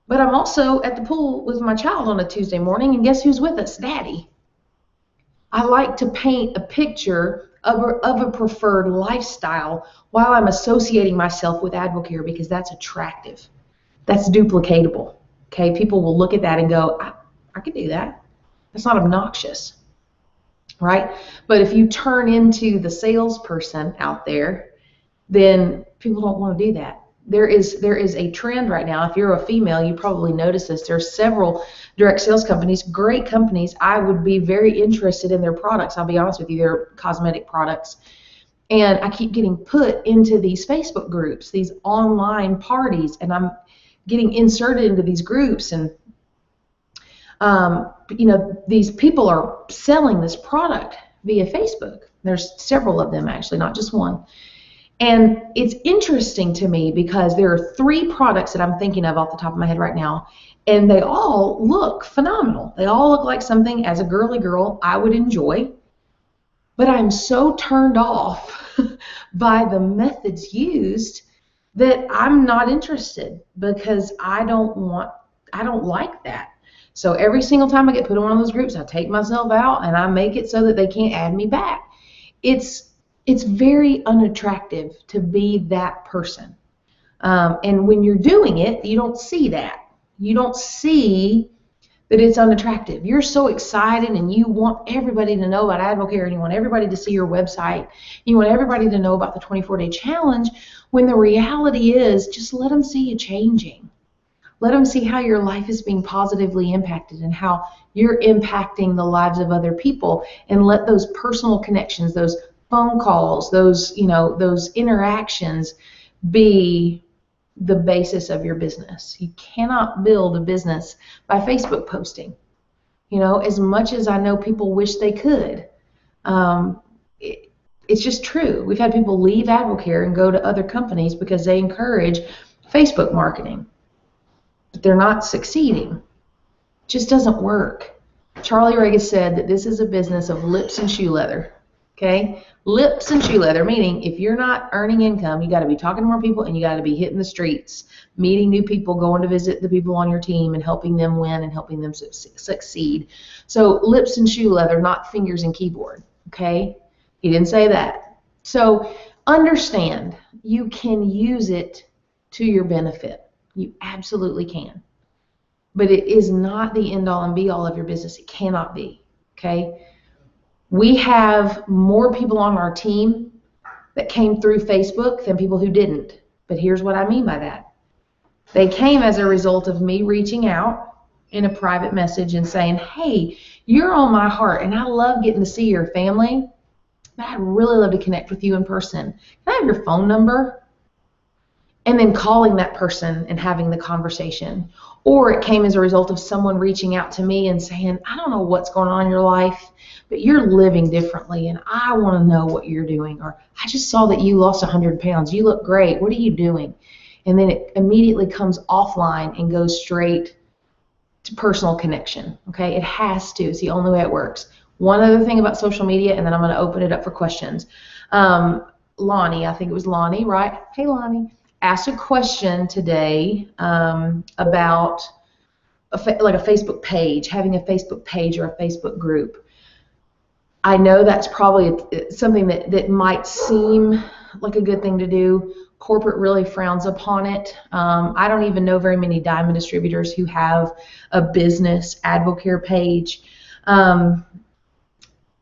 But I'm also at the pool with my child on a Tuesday morning, and guess who's with us? Daddy. I like to paint a picture of a preferred lifestyle while I'm associating myself with AdvoCare because that's attractive. That's duplicatable. Okay, people will look at that and go, I could do that. That's not obnoxious, right? But if you turn into the salesperson out there, then people don't want to do that. There is a trend right now. If you're a female, you probably notice this. There's several direct sales companies, great companies. I would be very interested in their products. I'll be honest with you, they're cosmetic products. And I keep getting put into these Facebook groups, these online parties, and I'm getting inserted into these groups. And, these people are selling this product via Facebook. There's several of them, actually, not just one. And it's interesting to me because there are 3 products that I'm thinking of off the top of my head right now, and they all look phenomenal. They all look like something, as a girly girl, I would enjoy. But I'm so turned off by the methods used that I'm not interested because I don't like that. So every single time I get put in one of those groups, I take myself out and I make it so that they can't add me back. It's very unattractive to be that person. And when you're doing it, you don't see that. You don't see that it's unattractive. You're so excited and you want everybody to know about AdvoCare and you want everybody to see your website. You want everybody to know about the 24-day challenge when the reality is just let them see you changing. Let them see how your life is being positively impacted and how you're impacting the lives of other people, and let those personal connections, those phone calls, those interactions be the basis of your business. You cannot build a business by Facebook posting. As much as I know people wish they could, it's just true. We've had people leave AdvoCare and go to other companies because they encourage Facebook marketing, but they're not succeeding. It just doesn't work. Charlie Regis said that this is a business of lips and shoe leather. Okay, lips and shoe leather, meaning if you're not earning income, you got to be talking to more people and you got to be hitting the streets, meeting new people, going to visit the people on your team and helping them win and helping them succeed. So lips and shoe leather, not fingers and keyboard. Okay, he didn't say that. So understand, you can use it to your benefit. You absolutely can. But it is not the end all and be all of your business. It cannot be. Okay. We have more people on our team that came through Facebook than people who didn't. But here's what I mean by that. They came as a result of me reaching out in a private message and saying, hey, you're on my heart, and I love getting to see your family, but I'd really love to connect with you in person. Can I have your phone number? And then calling that person and having the conversation. Or it came as a result of someone reaching out to me and saying, I don't know what's going on in your life, but you're living differently, and I want to know what you're doing. Or I just saw that you lost 100 pounds. You look great. What are you doing? And then it immediately comes offline and goes straight to personal connection. Okay, it has to. It's the only way it works. One other thing about social media, and then I'm going to open it up for questions. Lonnie, I think it was Lonnie, right? Hey, Lonnie. Asked a question today about like a Facebook page, having a Facebook page or a Facebook group. I know that's probably something that might seem like a good thing to do. Corporate really frowns upon it. I don't even know very many diamond distributors who have a business AdvoCare page.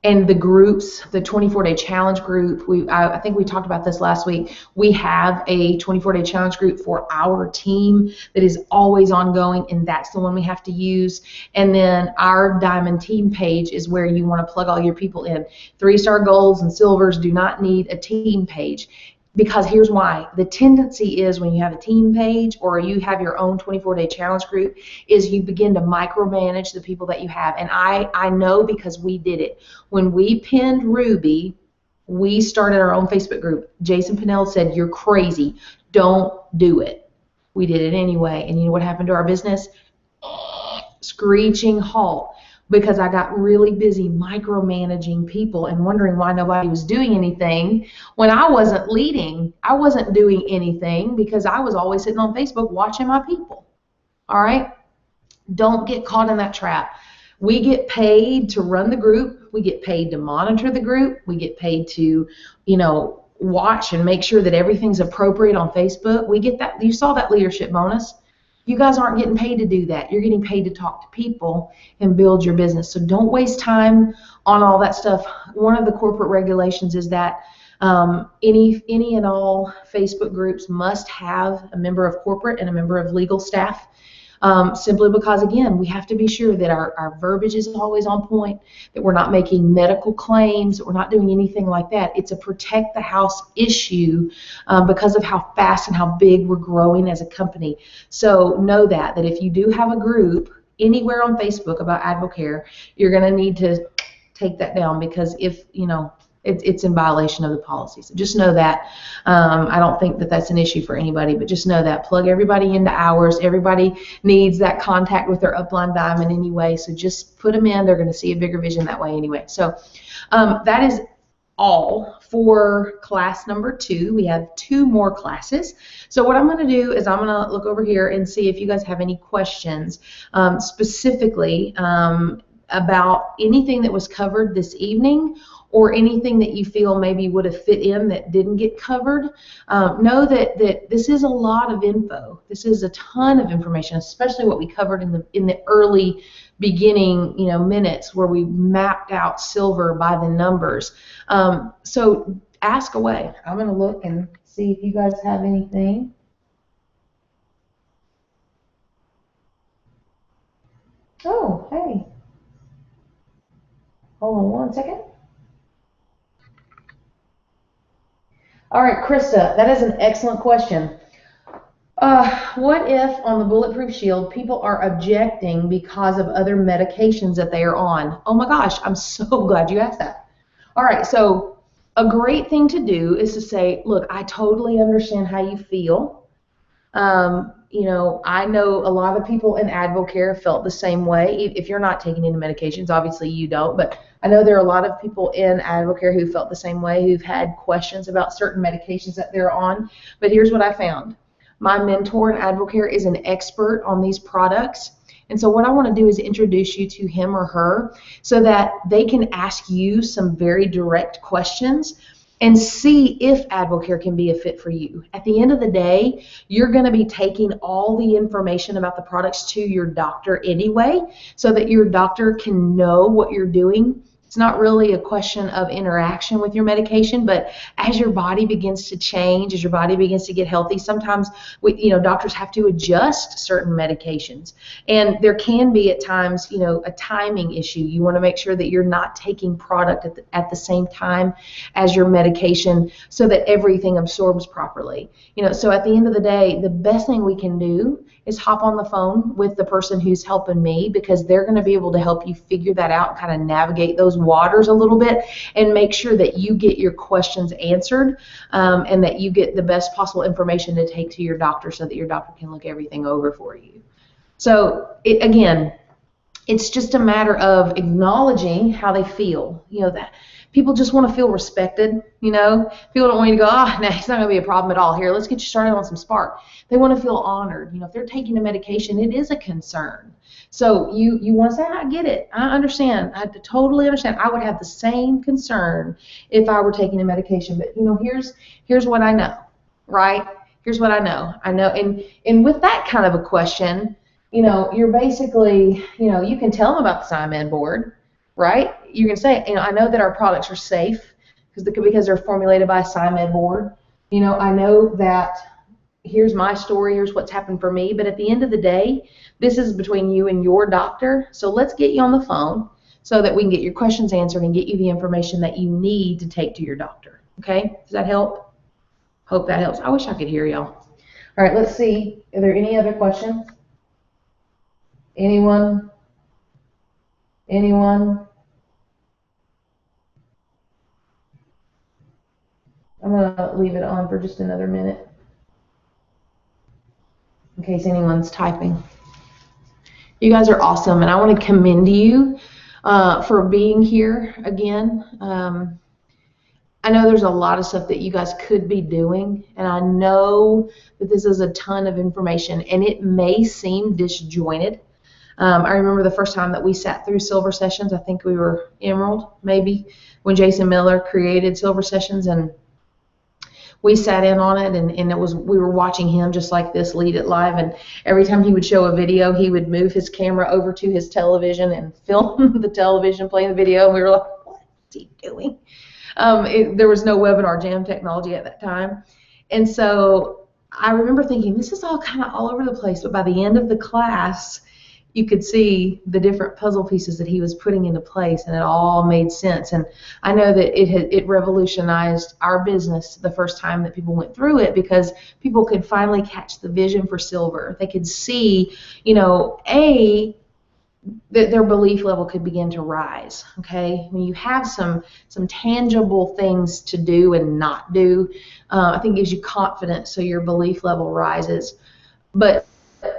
And the groups, the 24-day challenge group, I think we talked about this last week. We have a 24-day challenge group for our team that is always ongoing, and that's the one we have to use. And then our diamond team page is where you want to plug all your people in. 3-star golds and silvers do not need a team page. because here's why. The tendency is when you have a team page or you have your own 24-day challenge group is you begin to micromanage the people that you have. And I know because we did it. When we pinned Ruby, we started our own Facebook group. Jason Pinnell said, "You're crazy. Don't do it." We did it anyway. And you know what happened to our business? Screeching halt. Because I got really busy micromanaging people and wondering why nobody was doing anything when I wasn't leading. I wasn't doing anything because I was always sitting on Facebook watching my people. All right? Don't get caught in that trap. We get paid to run the group. We get paid to monitor the group. We get paid to, watch and make sure that everything's appropriate on Facebook. We get that. You saw that leadership bonus. You guys aren't getting paid to do that. You're getting paid to talk to people and build your business. So don't waste time on all that stuff. One of the corporate regulations is that any and all Facebook groups must have a member of corporate and a member of legal staff. Simply because, again, we have to be sure that our verbiage is always on point, that we're not making medical claims, that we're not doing anything like that. It's a protect the house issue because of how fast and how big we're growing as a company. So know that if you do have a group anywhere on Facebook about AdvoCare, you're going to need to take that down because if, it's in violation of the policy. So just know that. I don't think that that's an issue for anybody, but just know that. Plug everybody into ours. Everybody needs that contact with their upline diamond anyway, so just put them in. They're going to see a bigger vision that way anyway. So that is all for class number 2. We have 2 more classes. So what I'm going to do is I'm going to look over here and see if you guys have any questions specifically about anything that was covered this evening, or anything that you feel maybe would have fit in that didn't get covered. Know that this is a lot of info. This is a ton of information, especially what we covered in the early beginning minutes where we mapped out silver by the numbers. So ask away. I'm going to look and see if you guys have anything. Oh, hey. Hold on one second. All right, Krista, that is an excellent question. What if on the Bulletproof Shield people are objecting because of other medications that they are on? Oh my gosh, I'm so glad you asked that. All right, so a great thing to do is to say, look, I totally understand how you feel. I know a lot of people in AdvoCare felt the same way. If you're not taking any medications, obviously you don't, but I know there are a lot of people in AdvoCare who felt the same way, who've had questions about certain medications that they're on. But here's what I found. My mentor in AdvoCare is an expert on these products. And so what I want to do is introduce you to him or her so that they can ask you some very direct questions and see if AdvoCare can be a fit for you. At the end of the day, you're going to be taking all the information about the products to your doctor anyway, so that your doctor can know what you're doing. It's not really a question of interaction with your medication, but as your body begins to change, as your body begins to get healthy, sometimes doctors have to adjust certain medications. And there can be at times, a timing issue. You want to make sure that you're not taking product at the same time as your medication so that everything absorbs properly. So at the end of the day, the best thing we can do is hop on the phone with the person who's helping me, because they're going to be able to help you figure that out, kind of navigate those waters a little bit and make sure that you get your questions answered and that you get the best possible information to take to your doctor so that your doctor can look everything over for you. So again, it's just a matter of acknowledging how they feel. That people just want to feel respected. People don't want you to go, no, it's not going to be a problem at all. Here, let's get you started on some Spark. They want to feel honored. If they're taking a medication, it is a concern. So you want to say, I get it. I understand. I totally understand. I would have the same concern if I were taking a medication. But, here's what I know, right? Here's what I know. And with that kind of a question, you're basically, you can tell them about the SIMED board, right? You can say, I know that our products are safe because they're formulated by a SIMED board. I know that here's my story, here's what's happened for me, but at the end of the day, this is between you and your doctor. So let's get you on the phone so that we can get your questions answered and get you the information that you need to take to your doctor. Okay? Does that help? Hope that helps. I wish I could hear y'all. All right, let's see. Are there any other questions? Anyone? Anyone? I'm going to leave it on for just another minute in case anyone's typing. You guys are awesome, and I want to commend you for being here again. I know there's a lot of stuff that you guys could be doing, and I know that this is a ton of information, and it may seem disjointed. I remember the first time that we sat through Silver Sessions. I think we were Emerald, maybe, when Jason Miller created Silver Sessions, and we sat in on it, and we were watching him just like this lead it live, and every time he would show a video, he would move his camera over to his television and film the television, playing the video, and we were like, what is he doing? There was no webinar jam technology at that time, and so I remember thinking, this is all kind of all over the place, but by the end of the class, you could see the different puzzle pieces that he was putting into place, and it all made sense. And I know that it revolutionized our business the first time that people went through it, because people could finally catch the vision for silver. They could see, that their belief level could begin to rise. Okay, when you have some tangible things to do and not do, I think it gives you confidence, so your belief level rises. But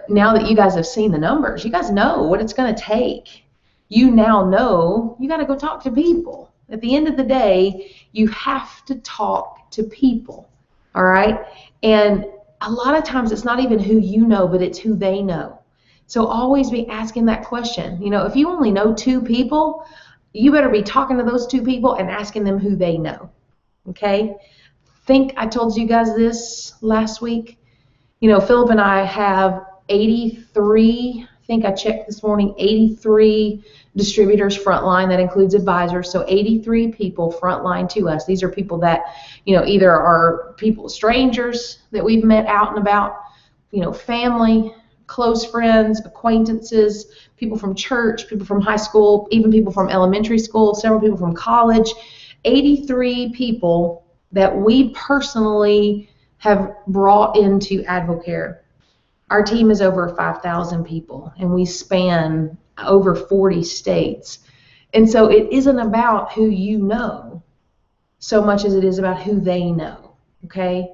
now that you guys have seen the numbers, you guys know what it's going to take. You now know you got to go talk to people. At the end of the day, you have to talk to people, all right? And a lot of times it's not even who you know, but it's who they know. So always be asking that question. If you only know 2 people, you better be talking to those 2 people and asking them who they know, okay? I told you guys this last week. Philip and I have 83, I think I checked this morning, 83 distributors frontline. That includes advisors. So 83 people frontline to us. These are people that, either are people, strangers that we've met out and about, family, close friends, acquaintances, people from church, people from high school, even people from elementary school, several people from college. 83 people that we personally have brought into Advocare. Our team is over 5,000 people, and we span over 40 states. And so it isn't about who you know so much as it is about who they know, okay?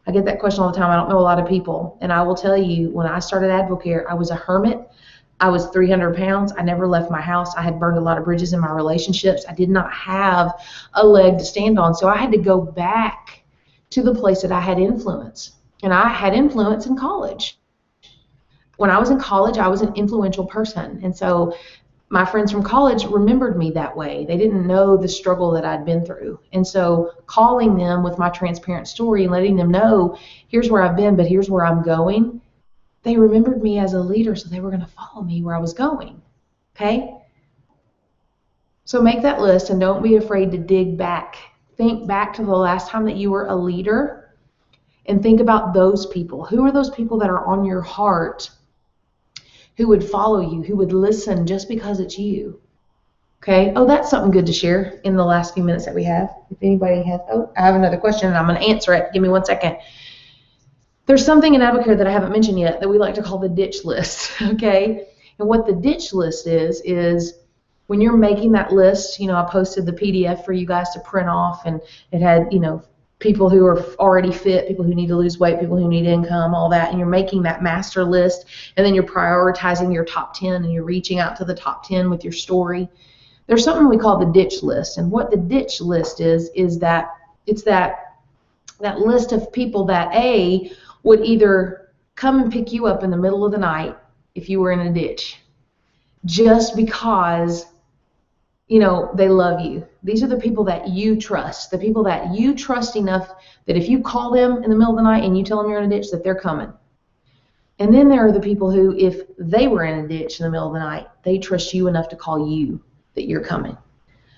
I get that question all the time. I don't know a lot of people. And I will tell you, when I started Advocare, I was a hermit. I was 300 pounds. I never left my house. I had burned a lot of bridges in my relationships. I did not have a leg to stand on. So I had to go back to the place that I had influence. And I had influence in college. When I was in college, I was an influential person. And so my friends from college remembered me that way. They didn't know the struggle that I'd been through. And so calling them with my transparent story and letting them know, here's where I've been, but here's where I'm going, they remembered me as a leader, so they were going to follow me where I was going. Okay? So make that list, and don't be afraid to dig back. Think back to the last time that you were a leader, and think about those people. Who are those people that are on your heart, who would follow you, who would listen just because it's you? Okay? Oh, that's something good to share in the last few minutes that we have. If anybody has, I have another question, and I'm going to answer it. Give me 1 second. There's something in Advocare that I haven't mentioned yet that we like to call the ditch list, okay? And what the ditch list is when you're making that list, I posted the PDF for you guys to print off, and it had, people who are already fit, people who need to lose weight, people who need income, all that, and you're making that master list, and then you're prioritizing your top 10, and you're reaching out to the top 10 with your story. There's something we call the ditch list, and what the ditch list is that it's that list of people that would either come and pick you up in the middle of the night if you were in a ditch, just because they love you. These are the people that you trust, the people that you trust enough that if you call them in the middle of the night and you tell them you're in a ditch, that they're coming. And then there are the people who, if they were in a ditch in the middle of the night, they trust you enough to call you that you're coming.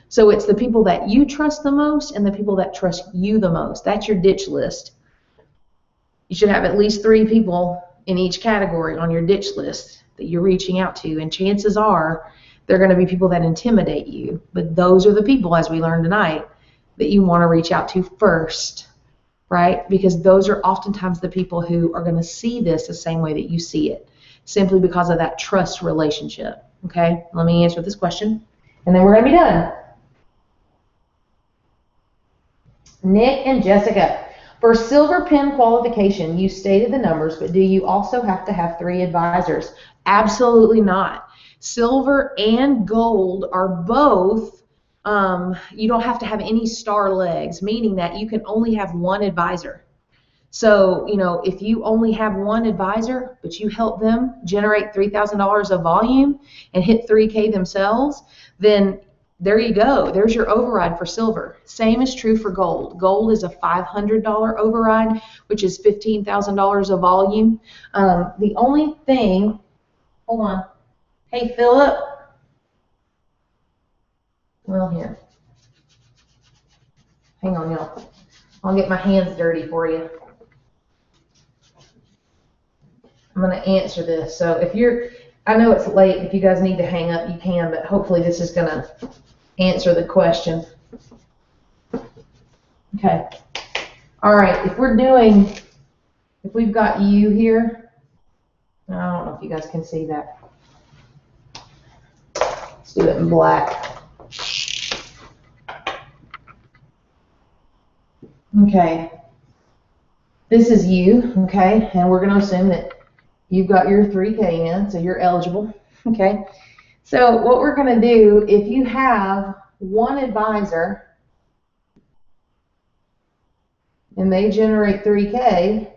So it's the people that you trust the most and the people that trust you the most. That's your ditch list. You should have at least 3 people in each category on your ditch list that you're reaching out to, and chances are they're going to be people that intimidate you. But those are the people, as we learned tonight, that you want to reach out to first. right? Because those are oftentimes the people who are going to see this the same way that you see it, simply because of that trust relationship. Okay, let me answer this question, and then we're going to be done. Nick and Jessica, for silver pen qualification, you stated the numbers, but do you also have to have 3 advisors? Absolutely not. Silver and gold are both, you don't have to have any star legs, meaning that you can only have 1 advisor. So, you know, if you only have 1 advisor, but you help them generate $3,000 of volume and hit 3K themselves, then there you go. There's your override for silver. Same is true for gold. Gold is a $500 override, which is $15,000 of volume. The only thing, hold on. Hey, Philip. Well, here. Hang on, y'all. I'll get my hands dirty for you. I'm going to answer this. So if you're, I know it's late. If you guys need to hang up, you can, but hopefully this is going to answer the question. Okay. All right. If we've got you here, I don't know if you guys can see that. Let's do it in black. Okay. This is you, okay? And we're going to assume that you've got your 3K in, so you're eligible, okay? So what we're going to do, if you have 1 advisor and they generate 3K,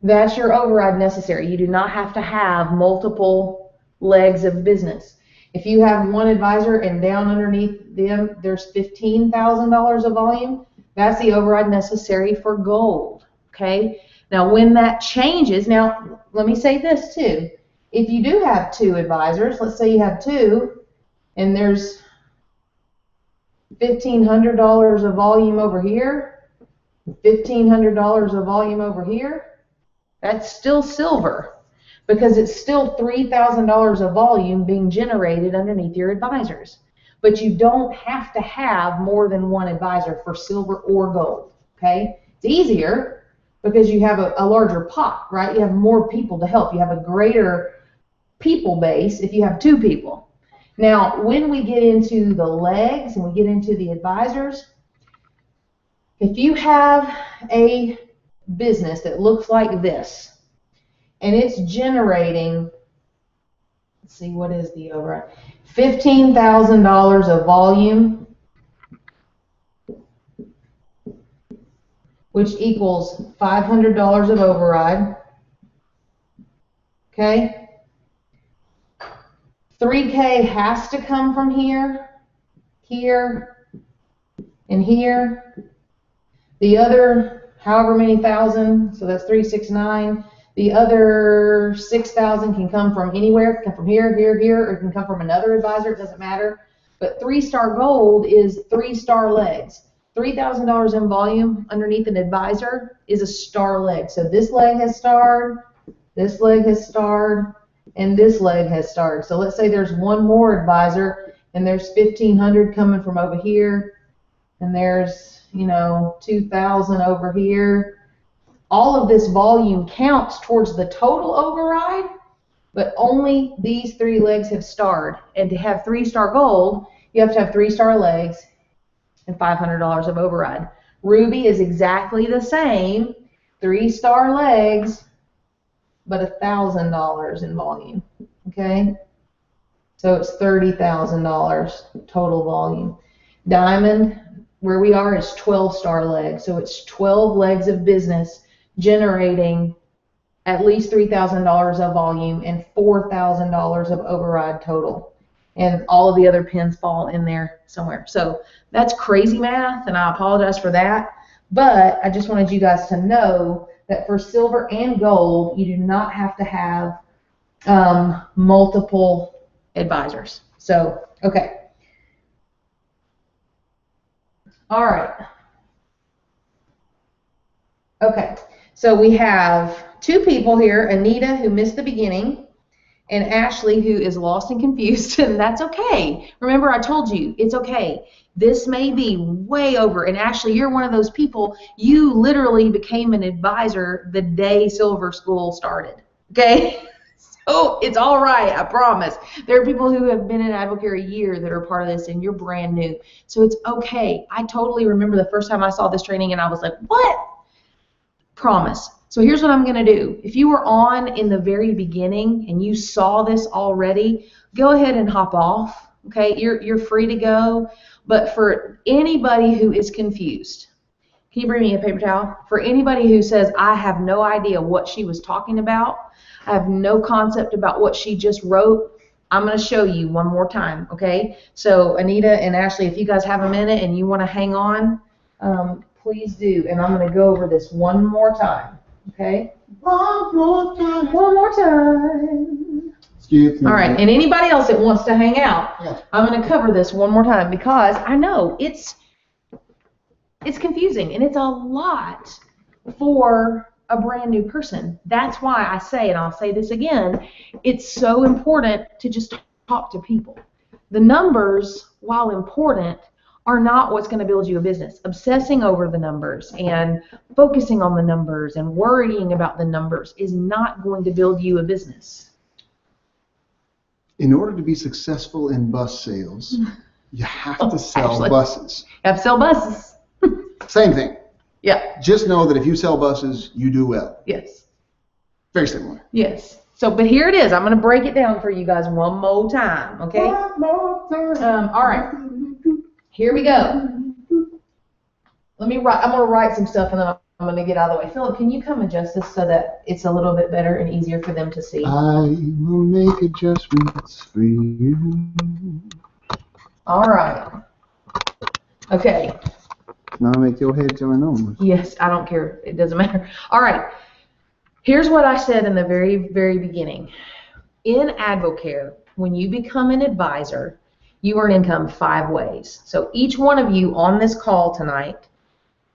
that's your override necessary. You do not have to have multiple legs of business. If you have 1 advisor and down underneath them there's $15,000 of volume, that's the override necessary for gold, okay? Now when that changes, now let me say this too. If you do have 2 advisors, let's say you have 2, and there's $1,500 of volume over here, $1,500 of volume over here, that's still silver, because it's still $3,000 of volume being generated underneath your advisors. But you don't have to have more than 1 advisor for silver or gold, okay? It's easier because you have a larger pot, right? You have more people to help. You have a greater people base if you have 2 people. Now, when we get into the legs and we get into the advisors, if you have a business that looks like this, and it's generating, let's see, what is the override? $15,000 of volume, which equals $500 of override, okay? 3K has to come from here, here, and here. The other, however many thousand, so that's 369. The other 6,000 can come from anywhere. It can come from here, here, here, or it can come from another advisor. It doesn't matter. But 3-star gold is 3-star legs. $3,000 in volume underneath an advisor is a star leg. So this leg has starred, this leg has starred, and this leg has starred. So let's say there's 1 more advisor, and there's 1,500 coming from over here, and there's, you know, 2,000 over here. All of this volume counts towards the total override, but only these 3 legs have starred. And to have 3-star gold, you have to have 3-star legs and $500 of override. Ruby is exactly the same, 3-star legs, but $1,000 in volume, okay? So it's $30,000 total volume. Diamond, where we are, is 12-star legs, so it's 12 legs of business generating at least $3,000 of volume and $4,000 of override total. And all of the other pins fall in there somewhere. So that's crazy math, and I apologize for that. But I just wanted you guys to know that for silver and gold, you do not have to have multiple advisors. So, okay. All right. Okay. So we have 2 people here, Anita, who missed the beginning, and Ashley, who is lost and confused, and that's okay. Remember, I told you, it's okay. This may be way over, and Ashley, you're one of those people, you literally became an advisor the day Silver School started, okay? So it's all right, I promise. There are people who have been in Advocare a year that are part of this, and you're brand new. So it's okay. I totally remember the first time I saw this training, and I was like, what? Promise. So here's what I'm going to do. If you were on in the very beginning and you saw this already, go ahead and hop off. Okay, you're free to go. But for anybody who is confused, can you bring me a paper towel? For anybody who says, I have no idea what she was talking about, I have no concept about what she just wrote, I'm going to show you one more time, okay? So Anita and Ashley, if you guys have a minute and you want to hang on, please do. And I'm going to go over this one more time, okay? One more time. One more time. Excuse me. All right, and anybody else that wants to hang out, I'm going to cover this one more time because I know it's confusing and it's a lot for a brand new person. That's why I say, and I'll say this again, it's so important to just talk to people. The numbers, while important, are not what's going to build you a business. Obsessing over the numbers and focusing on the numbers and worrying about the numbers is not going to build you a business. In order to be successful in bus sales, you have to sell buses. You have to sell buses. Same thing. Yeah. Just know that if you sell buses, you do well. Yes. Very similar. Yes. So, but here it is. I'm going to break it down for you guys one more time, okay? One more time. All right. Here we go. Let me write. I'm going to write some stuff, and then I'm going to get out of the way. Philip, can you come adjust this so that it's a little bit better and easier for them to see? I will make adjustments for you. All right. Okay. Now make your head turn on. Yes, I don't care. It doesn't matter. All right. Here's what I said in the very, very beginning. In Advocare, when you become an advisor, you earn income 5 ways. So each one of you on this call tonight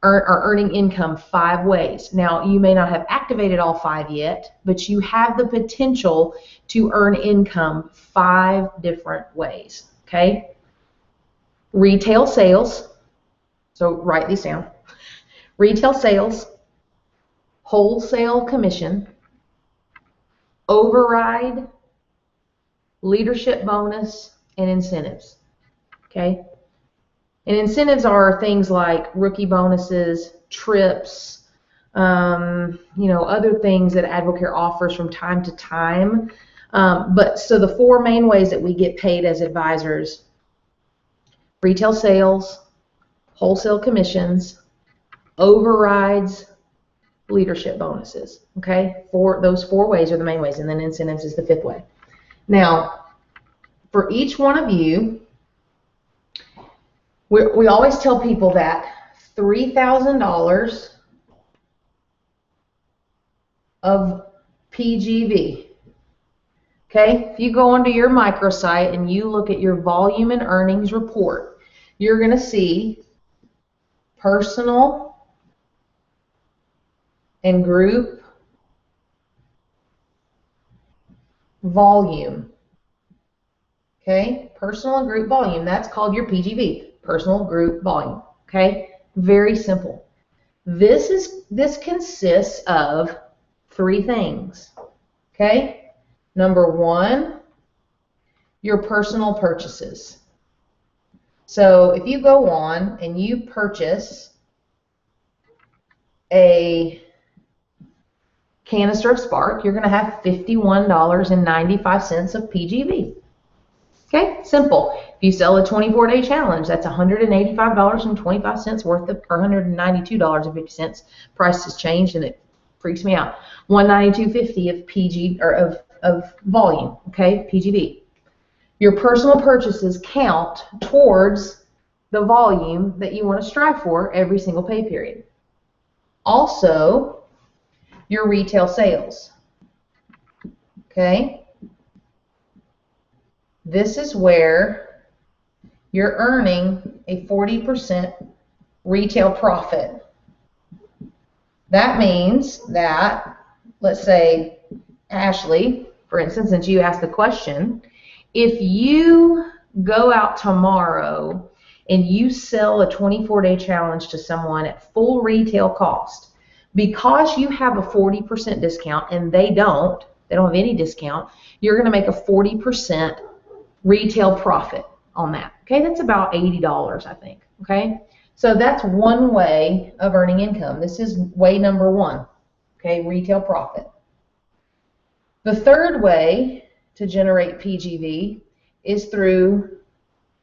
are earning income 5 ways. Now, you may not have activated all 5 yet, but you have the potential to earn income 5 different ways. Okay? Retail sales. So write these down. Retail sales, wholesale commission, override, leadership bonus, and incentives. Okay? And incentives are things like rookie bonuses, trips, other things that Advocare offers from time to time. But so the 4 main ways that we get paid as advisors: retail sales, wholesale commissions, overrides, leadership bonuses. Okay? Those 4 ways are the main ways, and then incentives is the 5th way. Now, for each one of you, we always tell people that $3,000 of PGV. Okay? If you go onto your microsite and you look at your volume and earnings report, you're going to see personal and group volume. Okay? Personal and group volume. That's called your PGV. Personal group volume. Okay? Very simple. This consists of 3 things. Okay? Number 1, your personal purchases. So if you go on and you purchase a canister of Spark, you're going to have $51.95 of PGV. Okay, simple. If you sell a 24-day challenge, that's $185.25 worth of, or $192.50. Price has changed and it freaks me out. $192.50 of PG or of volume. Okay, PGV. Your personal purchases count towards the volume that you want to strive for every single pay period. Also, your retail sales. Okay? This is where you're earning a 40% retail profit. That means that, let's say, Ashley, for instance, since you asked the question, if you go out tomorrow and you sell a 24-day challenge to someone at full retail cost, because you have a 40% discount and they don't have any discount, you're going to make a 40% retail profit on that. Okay, that's about $80, I think. Okay, so that's one way of earning income. This is way number one. Okay, retail profit. The third way to generate PGV is through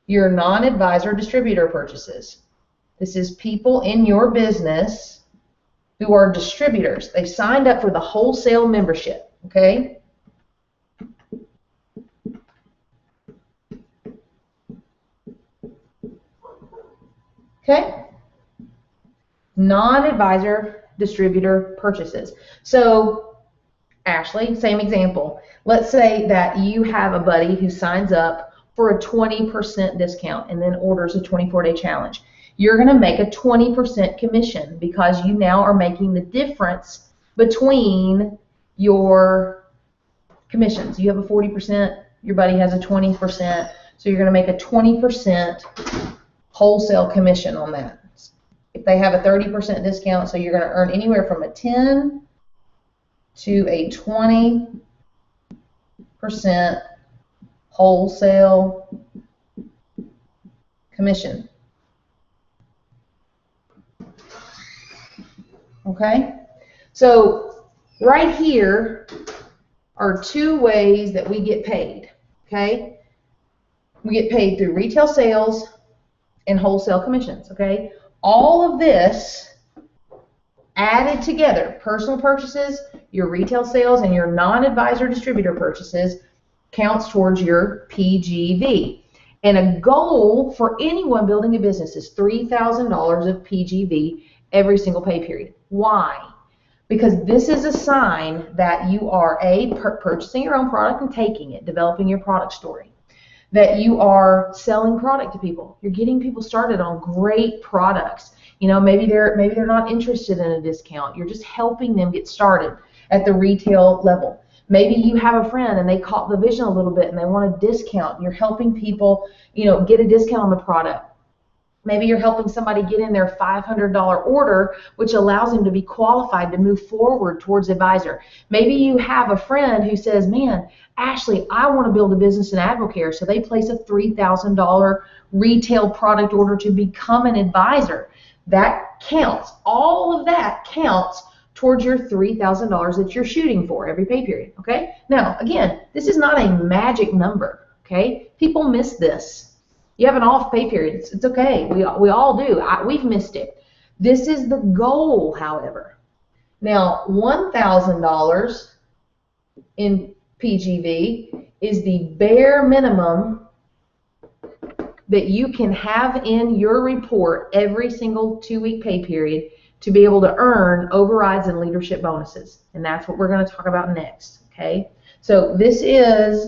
your non-advisor distributor purchases. This is people in your business who are distributors. They've signed up for the wholesale membership. Okay. Okay. Non-advisor distributor purchases. So, Ashley, same example. Let's say that you have a buddy who signs up for a 20% discount and then orders a 24-day challenge. You're going to make a 20% commission because you now are making the difference between your commissions. You have a 40%, your buddy has a 20%, so you're going to make a 20% wholesale commission on that. If they have a 30% discount, so you're going to earn anywhere from a 10 to a 20% wholesale commission. Okay? So right here are two ways that we get paid. Okay? We get paid through retail sales and wholesale commissions. Okay? All of this added together, personal purchases, your retail sales, and your non-advisor distributor purchases, counts towards your PGV. And a goal for anyone building a business is $3,000 of PGV every single pay period. Why? Because this is a sign that you are purchasing your own product and taking it, developing your product story, that you are selling product to people. You're getting people started on great products. You know, maybe they're not interested in a discount. You're just helping them get started at the retail level. Maybe you have a friend and they caught the vision a little bit and they want a discount. You're helping people, you know, get a discount on the product. Maybe you're helping somebody get in their $500 order, which allows them to be qualified to move forward towards advisor. Maybe you have a friend who says, man, Ashley, I want to build a business in AdvoCare, so they place a $3,000 retail product order to become an advisor. That counts. All of that counts towards your $3,000 that you're shooting for every pay period. Okay? Now, again, this is not a magic number. Okay? People miss this. You have an off pay period. It's okay. We all do. We've missed it. This is the goal, however. Now, $1,000 in PGV is the bare minimum that you can have in your report every single 2-week pay period to be able to earn overrides and leadership bonuses. And that's what we're going to talk about next. Okay? So this is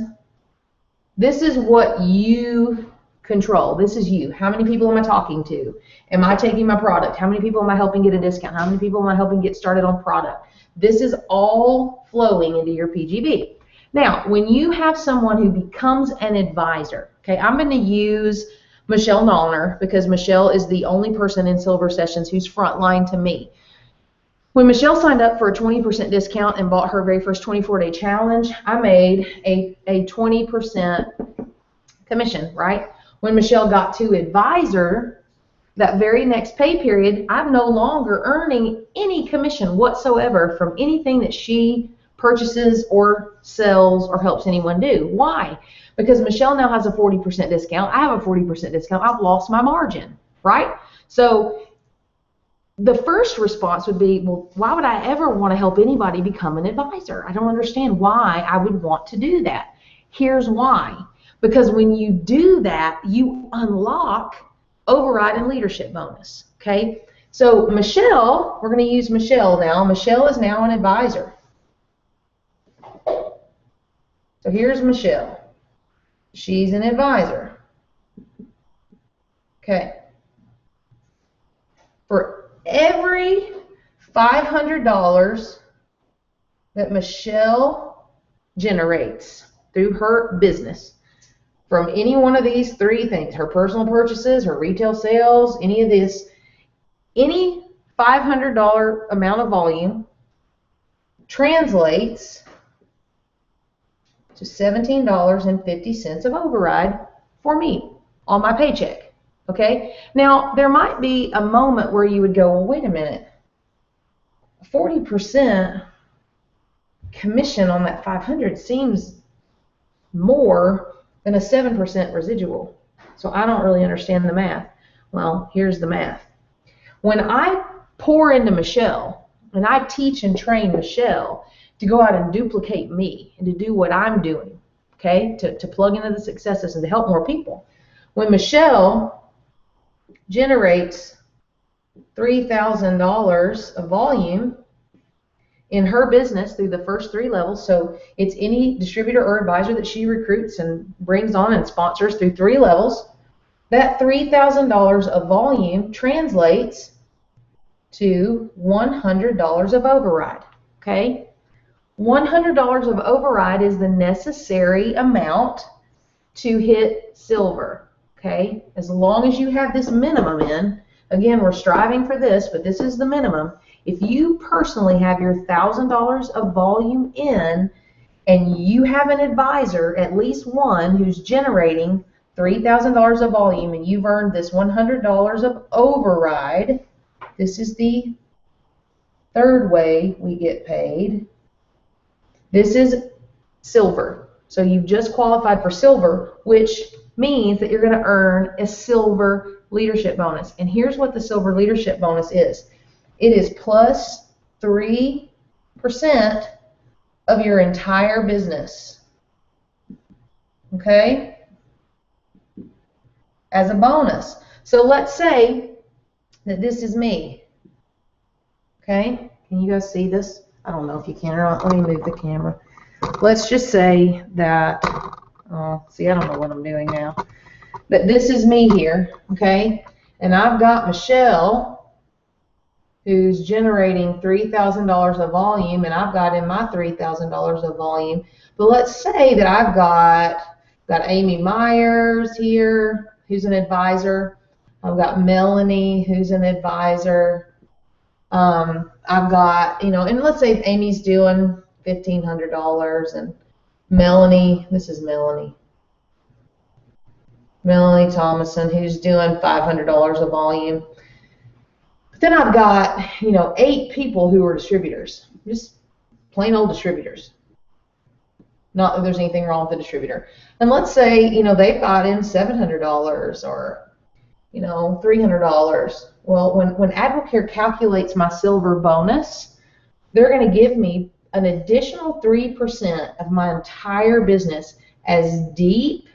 what you control. This is you. How many people am I talking to? Am I taking my product? How many people am I helping get a discount? How many people am I helping get started on product? This is all flowing into your PGV. Now, when you have someone who becomes an advisor, okay, I'm going to use Michelle Nallner because Michelle is the only person in Silver Sessions who's frontline to me. When Michelle signed up for a 20% discount and bought her very first 24-day challenge, I made a 20% commission, right? When Michelle got to advisor, that very next pay period, I'm no longer earning any commission whatsoever from anything that she purchases or sells or helps anyone do. Why? Because Michelle now has a 40% discount. I have a 40% discount. I've lost my margin, right? So the first response would be, well, why would I ever want to help anybody become an advisor? I don't understand why I would want to do that. Here's why. Because when you do that, you unlock override and leadership bonus, okay? So Michelle, we're going to use Michelle now. Michelle is now an advisor. So here's Michelle. She's an advisor. Okay. For every $500 that Michelle generates through her business from any one of these three things, her personal purchases, her retail sales, any of this, any $500 amount of volume translates to $17.50 of override for me on my paycheck. Okay? Now, there might be a moment where you would go, well, wait a minute, 40% commission on that 500 seems more than a 7% residual. So I don't really understand the math. Well, here's the math. When I pour into Michelle, and I teach and train Michelle to go out and duplicate me and to do what I'm doing, okay, to plug into the successes and to help more people. When Michelle generates $3,000 of volume in her business through the first three levels, so it's any distributor or advisor that she recruits and brings on and sponsors through three levels, that $3,000 of volume translates to $100 of override, okay? $100 of override is the necessary amount to hit silver, okay? As long as you have this minimum in, again, we're striving for this, but this is the minimum. If you personally have your $1,000 of volume in and you have an advisor, at least one, who's generating $3,000 of volume and you've earned this $100 of override, this is the third way we get paid. This is silver. So you've just qualified for silver, which means that you're going to earn a silver leadership bonus. And here's what the silver leadership bonus is. It is plus 3% of your entire business. Okay? As a bonus. So let's say that this is me. Okay? Can you guys see this? I don't know if you can or not. Let me move the camera. Let's just say that, oh, see, I don't know what I'm doing now. But this is me here, okay? And I've got Michelle, who's generating $3,000 of volume, and I've got in my $3,000 of volume. But let's say that I've got Amy Myers here, who's an advisor. I've got Melanie, who's an advisor. I've got, you know, and let's say Amy's doing $1,500, and Melanie, this is Melanie Thomason, who's doing $500 of volume. But then I've got, you know, 8 people who are distributors, just plain old distributors. Not that there's anything wrong with the distributor. And let's say, you know, they've got in $700 or, you know, $300. Well, when Advocare calculates my silver bonus, they're going to give me an additional 3% of my entire business, as deep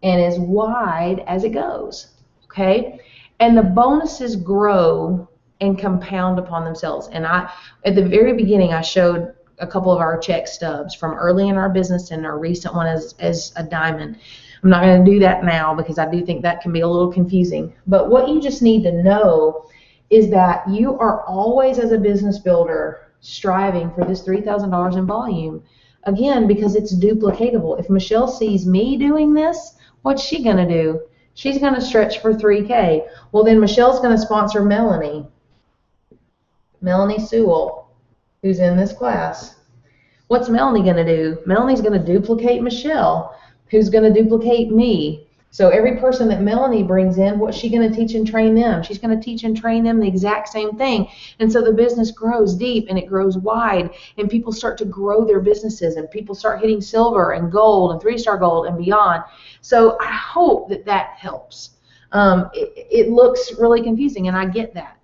and as wide as it goes, okay? And the bonuses grow and compound upon themselves. And at the very beginning, I showed a couple of our check stubs from early in our business and our recent one as a diamond. I'm not going to do that now because I do think that can be a little confusing. But what you just need to know is that you are always, as a business builder, striving for this $3,000 in volume. Again, because it's duplicatable. If Michelle sees me doing this, what's she going to do? She's going to stretch for $3K. Well, then Michelle's going to sponsor Melanie Sewell, who's in this class. What's Melanie going to do? Melanie's going to duplicate Michelle, who's going to duplicate me. So every person that Melanie brings in, what's she going to teach and train them? She's going to teach and train them the exact same thing. And so the business grows deep and it grows wide, and people start to grow their businesses, and people start hitting silver and gold and 3-star gold and beyond. So I hope that that helps. It looks really confusing, and I get that.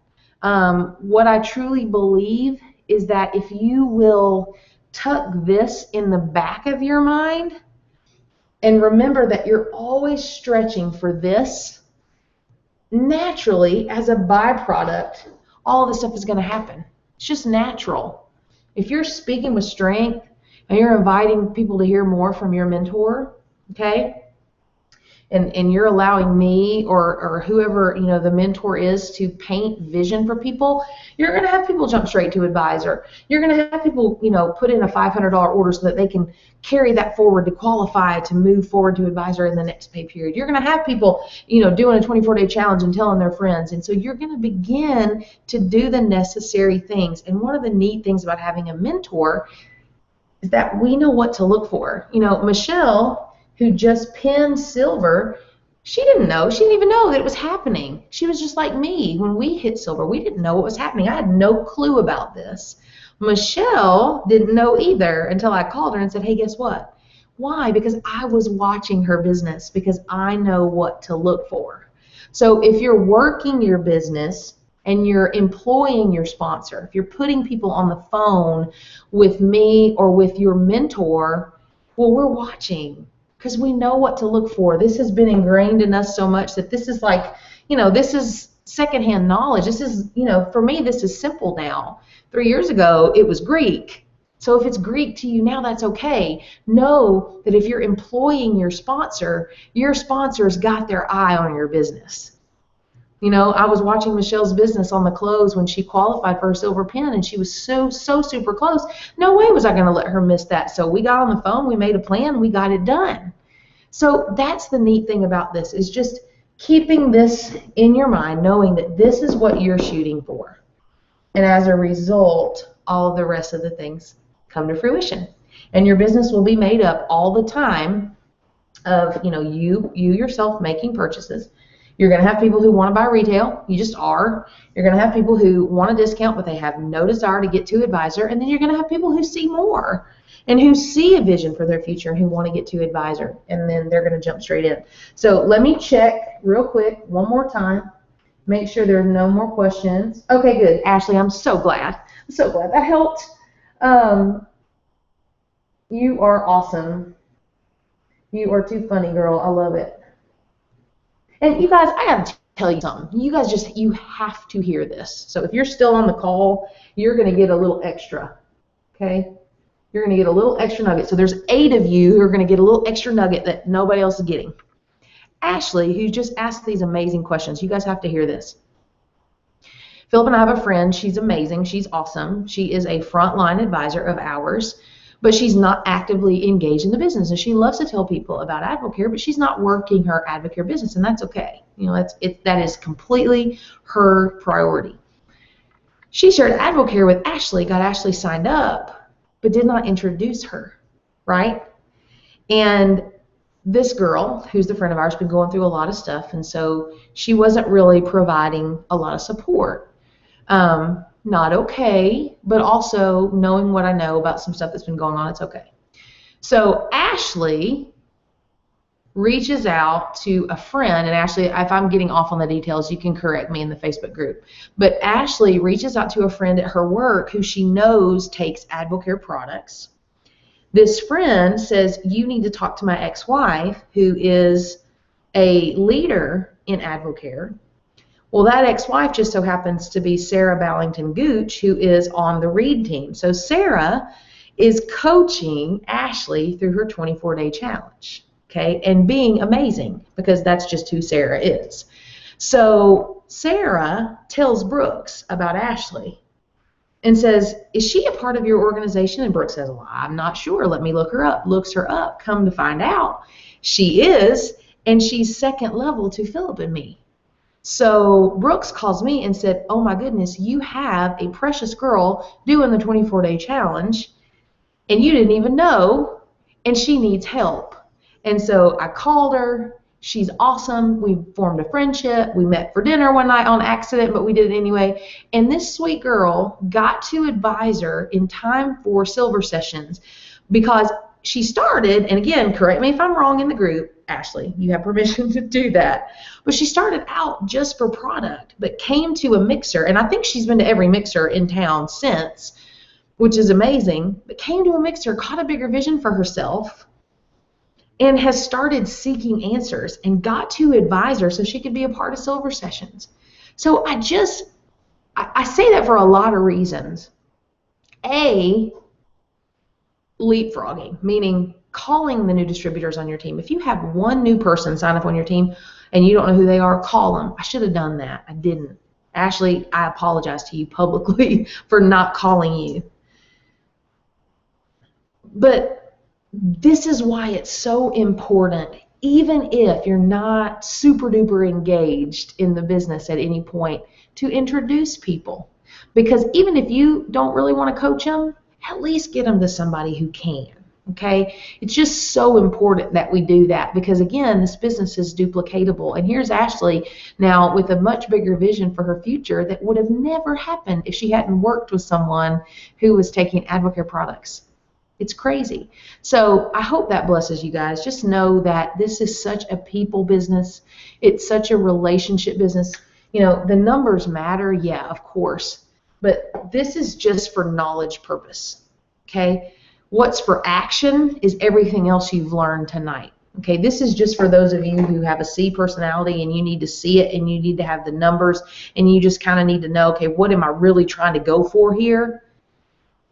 What I truly believe is that if you will tuck this in the back of your mind, and remember that you're always stretching for this, naturally, as a byproduct, all this stuff is going to happen. It's just natural. If you're speaking with strength and you're inviting people to hear more from your mentor, okay, and you're allowing me or whoever, the mentor is to paint vision for people, you're going to have people jump straight to advisor. You're going to have people, put in a $500 order so that they can carry that forward to qualify to move forward to advisor in the next pay period. You're going to have people, doing a 24-day challenge and telling their friends. And so you're going to begin to do the necessary things. And one of the neat things about having a mentor is that we know what to look for. Michelle, who just pinned silver, she didn't know. She didn't even know that it was happening. She was just like me. When we hit silver, we didn't know what was happening. I had no clue about this. Michelle didn't know either until I called her and said, hey, guess what? Why? Because I was watching her business, because I know what to look for. So if you're working your business and you're employing your sponsor, if you're putting people on the phone with me or with your mentor, well, we're watching, because we know what to look for. This has been ingrained in us so much that this is like, this is secondhand knowledge. This is, for me, this is simple now. 3 years ago, it was Greek. So if it's Greek to you now, that's okay. Know that if you're employing your sponsor's got their eye on your business. I was watching Michelle's business on the close when she qualified for her silver pin, and she was so super close. No way was I going to let her miss that. So we got on the phone, we made a plan, we got it done. So that's the neat thing about this, is just keeping this in your mind, knowing that this is what you're shooting for. And as a result, all of the rest of the things come to fruition. And your business will be made up all the time of, you yourself making purchases. You're going to have people who want to buy retail. You just are. You're going to have people who want a discount, but they have no desire to get to advisor. And then you're going to have people who see more and who see a vision for their future and who want to get to advisor. And then they're going to jump straight in. So let me check real quick one more time. Make sure there are no more questions. Okay, good. Ashley, I'm so glad. I'm so glad that helped. You are awesome. You are too funny, girl. I love it. And you guys, I got to tell you something. You guys you have to hear this. So if you're still on the call, you're going to get a little extra, okay? You're going to get a little extra nugget. So there's 8 of you who are going to get a little extra nugget that nobody else is getting. Ashley, who just asked these amazing questions, you guys have to hear this. Philip and I have a friend. She's amazing. She's awesome. She is a frontline advisor of ours, but she's not actively engaged in the business. And she loves to tell people about AdvoCare, but she's not working her AdvoCare business, and that's okay. That is completely her priority. She shared AdvoCare with Ashley, got Ashley signed up, but did not introduce her, right? And this girl, who's the friend of ours, has been going through a lot of stuff, and so she wasn't really providing a lot of support. Not okay, but also knowing what I know about some stuff that's been going on, it's okay. So Ashley reaches out to a friend, and Ashley, if I'm getting off on the details, you can correct me in the Facebook group. But Ashley reaches out to a friend at her work who she knows takes AdvoCare products. This friend says, you need to talk to my ex-wife, who is a leader in AdvoCare. Well, that ex-wife just so happens to be Sarah Ballington Gooch, who is on the Read team. So Sarah is coaching Ashley through her 24-day challenge, okay, and being amazing, because that's just who Sarah is. So Sarah tells Brooks about Ashley and says, is she a part of your organization? And Brooks says, well, I'm not sure. Let me look her up. Looks her up. Come to find out, she is, and she's second level to Philip and me. So Brooks calls me and said, oh my goodness, you have a precious girl doing the 24-day challenge, and you didn't even know, and she needs help. And so I called her. She's awesome. We formed a friendship. We met for dinner one night on accident, but we did it anyway. And this sweet girl got to advisor in time for silver sessions, because she started, and again, correct me if I'm wrong in the group, Ashley, you have permission to do that, but she started out just for product, but came to a mixer, and I think she's been to every mixer in town since, which is amazing, but came to a mixer, caught a bigger vision for herself, and has started seeking answers and got to advisor so she could be a part of silver sessions. So I say that for a lot of reasons. A, leapfrogging, meaning calling the new distributors on your team. If you have one new person sign up on your team and you don't know who they are, call them. I should have done that. I didn't. Ashley, I apologize to you publicly for not calling you. But this is why it's so important, even if you're not super duper engaged in the business at any point, to introduce people. Because even if you don't really want to coach them, at least get them to somebody who can. Okay? It's just so important that we do that because, again, this business is duplicatable. And here's Ashley now with a much bigger vision for her future that would have never happened if she hadn't worked with someone who was taking Advocare products. It's crazy. So I hope that blesses you guys. Just know that this is such a people business. It's such a relationship business. You know, the numbers matter, yeah, of course. But this is just for knowledge purpose, okay? What's for action is everything else you've learned tonight, okay? This is just for those of you who have a C personality and you need to see it and you need to have the numbers and you just kind of need to know, okay, what am I really trying to go for here?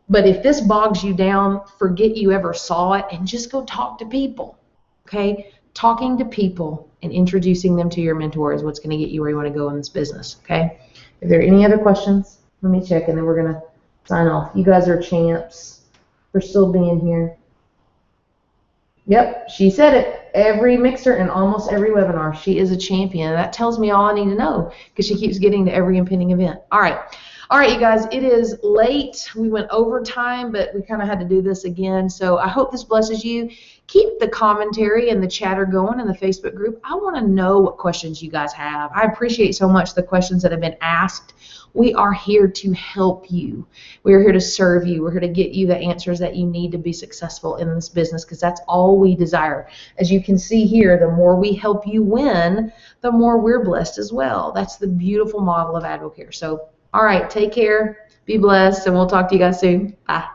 But if this bogs you down, forget you ever saw it and just go talk to people, okay? Talking to people and introducing them to your mentor is what's going to get you where you want to go in this business, okay? If there are any other questions, let me check and then we're going to sign off. You guys are champs for still being here. Yep, she said it. Every mixer and almost every webinar, she is a champion. That tells me all I need to know because she keeps getting to every impending event. All right. All right, you guys, it is late. We went overtime, but we kind of had to do this again. So I hope this blesses you. Keep the commentary and the chatter going in the Facebook group. I want to know what questions you guys have. I appreciate so much the questions that have been asked. We are here to help you. We are here to serve you. We're here to get you the answers that you need to be successful in this business because that's all we desire. As you can see here, the more we help you win, the more we're blessed as well. That's the beautiful model of Advocare. So all right, take care, be blessed, and we'll talk to you guys soon. Bye.